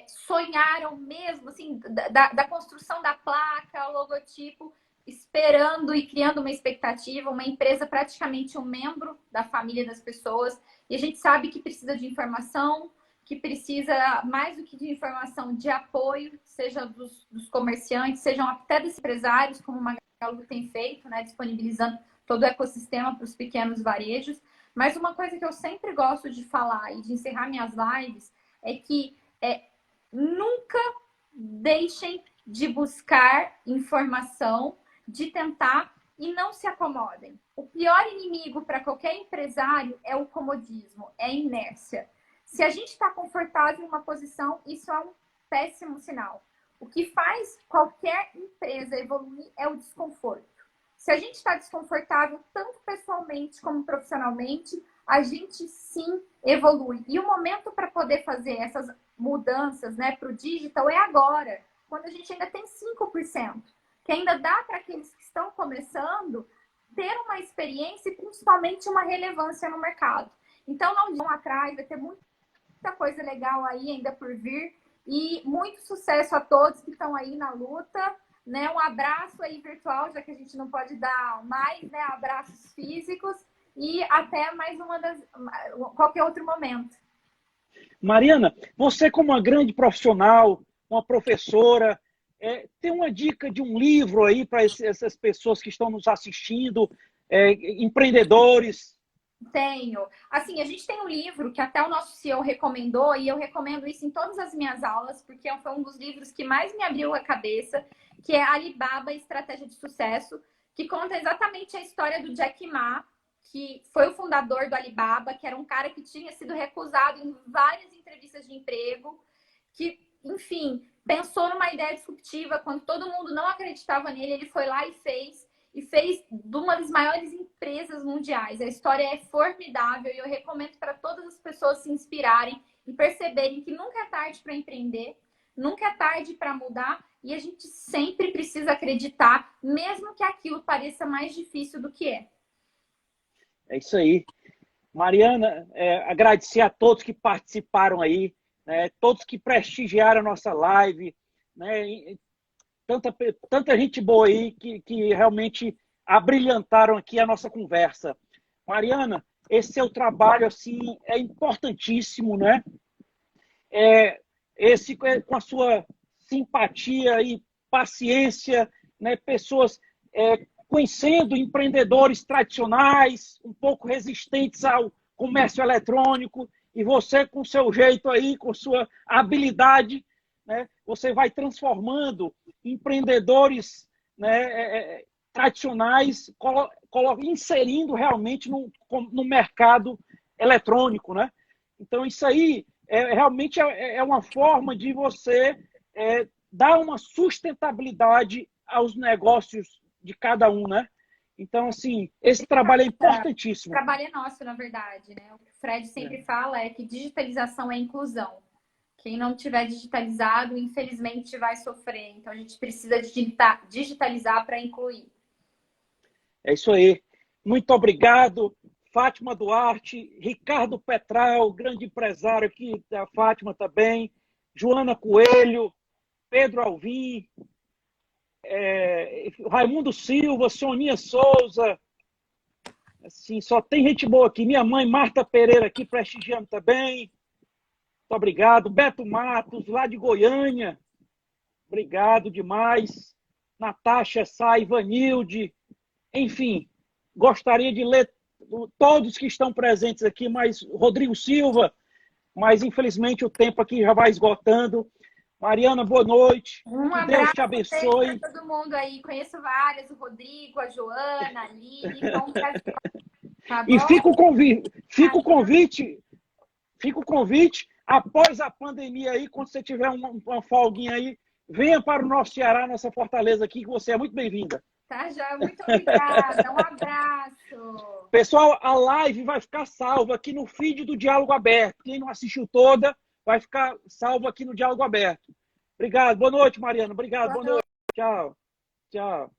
sonharam mesmo, assim, da construção da placa, o logotipo, esperando e criando uma expectativa, uma empresa praticamente um membro da família das pessoas. E a gente sabe que precisa de informação, que precisa, mais do que de informação, de apoio, seja dos comerciantes, sejam até dos empresários, como o Magalu tem feito, né, disponibilizando todo o ecossistema para os pequenos varejos. Mas uma coisa que eu sempre gosto de falar e de encerrar minhas lives é que nunca deixem de buscar informação, de tentar e não se acomodem. O pior inimigo para qualquer empresário é o comodismo, é a inércia. Se a gente está confortável em uma posição, isso é um péssimo sinal. O que faz qualquer empresa evoluir é o desconforto. Se a gente está desconfortável, tanto pessoalmente como profissionalmente, a gente sim evolui. E o momento para poder fazer essas mudanças, né, para o digital é agora, quando a gente ainda tem 5%, que ainda dá para aqueles que estão começando ter uma experiência e principalmente uma relevância no mercado. Então, não vão atrás, vai ter muita coisa legal aí ainda por vir. E muito sucesso a todos que estão aí na luta. Né? Um abraço aí virtual, já que a gente não pode dar mais, né, abraços físicos. E até mais qualquer outro momento. Mariana, você como uma grande profissional, uma professora, tem uma dica de um livro aí para essas pessoas que estão nos assistindo, empreendedores? Tenho. Assim, a gente tem um livro que até o nosso CEO recomendou, e eu recomendo isso em todas as minhas aulas, porque foi um dos livros que mais me abriu a cabeça, que é Alibaba Estratégia de Sucesso, que conta exatamente a história do Jack Ma, que foi o fundador do Alibaba, que era um cara que tinha sido recusado em várias entrevistas de emprego, que, enfim, pensou numa ideia disruptiva, quando todo mundo não acreditava nele, ele foi lá e fez de uma das maiores empresas mundiais. A história é formidável e eu recomendo para todas as pessoas se inspirarem e perceberem que nunca é tarde para empreender, nunca é tarde para mudar e a gente sempre precisa acreditar, mesmo que aquilo pareça mais difícil do que é. É isso aí. Mariana, agradecer a todos que participaram aí, né, todos que prestigiaram a nossa live, né, tanta gente boa aí que realmente abrilhantaram aqui a nossa conversa. Mariana, esse seu trabalho assim, é importantíssimo, né? Esse, com a sua simpatia e paciência, né? Pessoas conhecendo empreendedores tradicionais, um pouco resistentes ao comércio eletrônico, e você com seu jeito aí, com sua habilidade, né? Você vai transformando empreendedores, né, tradicionais, inserindo realmente no mercado eletrônico, né? Então, isso aí realmente é uma forma de você dar uma sustentabilidade aos negócios de cada um, né? Então, assim, esse trabalho é importantíssimo. O trabalho é nosso, na verdade, né? O que o Fred sempre fala é que digitalização é inclusão. Quem não tiver digitalizado, infelizmente, vai sofrer. Então, a gente precisa digitalizar para incluir. É isso aí. Muito obrigado, Fátima Duarte, Ricardo Petral, grande empresário aqui da Fátima também, Joana Coelho, Pedro Alvim, Raimundo Silva, Soninha Souza. Assim, só tem gente boa aqui. Minha mãe, Marta Pereira, aqui prestigiando também. Muito obrigado. Beto Matos, lá de Goiânia. Obrigado demais. Natasha Sá, Ivanilde. Enfim, gostaria de ler todos que estão presentes aqui, mas Rodrigo Silva, mas infelizmente o tempo aqui já vai esgotando. Mariana, boa noite. Um que Deus te abençoe. Para todo mundo aí. Conheço várias, o Rodrigo, a Joana, a Lili. Tá e bom? fica o convite, após a pandemia aí, quando você tiver uma folguinha aí, venha para o nosso Ceará, nossa fortaleza aqui, que você é muito bem-vinda. Tá, já. Muito obrigada. Um abraço. Pessoal, a live vai ficar salva aqui no feed do Diálogo Aberto. Quem não assistiu toda, vai ficar salvo aqui no Diálogo Aberto. Obrigado. Boa noite, Mariana. Obrigado. Boa noite. Tchau. Tchau.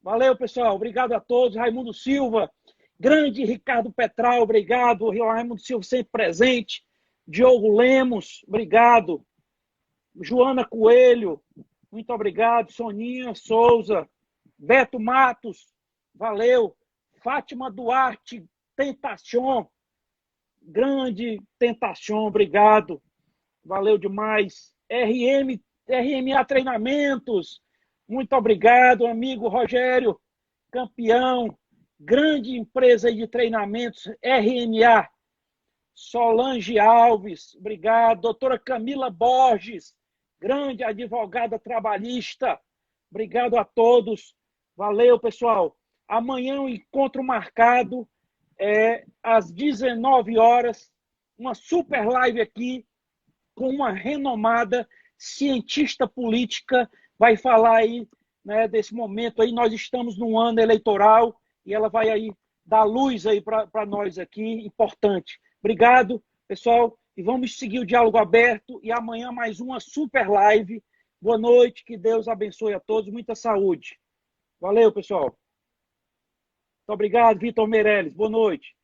Valeu, pessoal. Obrigado a todos. Raimundo Silva, grande Ricardo Petral, obrigado. Raimundo Silva sempre presente. Diogo Lemos, obrigado. Joana Coelho, muito obrigado. Soninha Souza, Beto Matos, valeu. Fátima Duarte, Tentacion, grande Tentacion, obrigado. Valeu demais. RMA Treinamentos, muito obrigado, amigo Rogério, campeão, grande empresa de treinamentos, RMA. Solange Alves, obrigado. Doutora Camila Borges, grande advogada trabalhista, obrigado a todos. Valeu, pessoal. Amanhã o encontro marcado às 19 horas, uma super live aqui com uma renomada cientista política, vai falar aí, né, desse momento aí. Nós estamos num ano eleitoral e ela vai aí dar luz aí para nós aqui, importante. Obrigado, pessoal. e vamos seguir o diálogo aberto. E amanhã mais uma super live. Boa noite, que Deus abençoe a todos, muita saúde. Valeu, pessoal. Muito obrigado, Vitor Meirelles. Boa noite.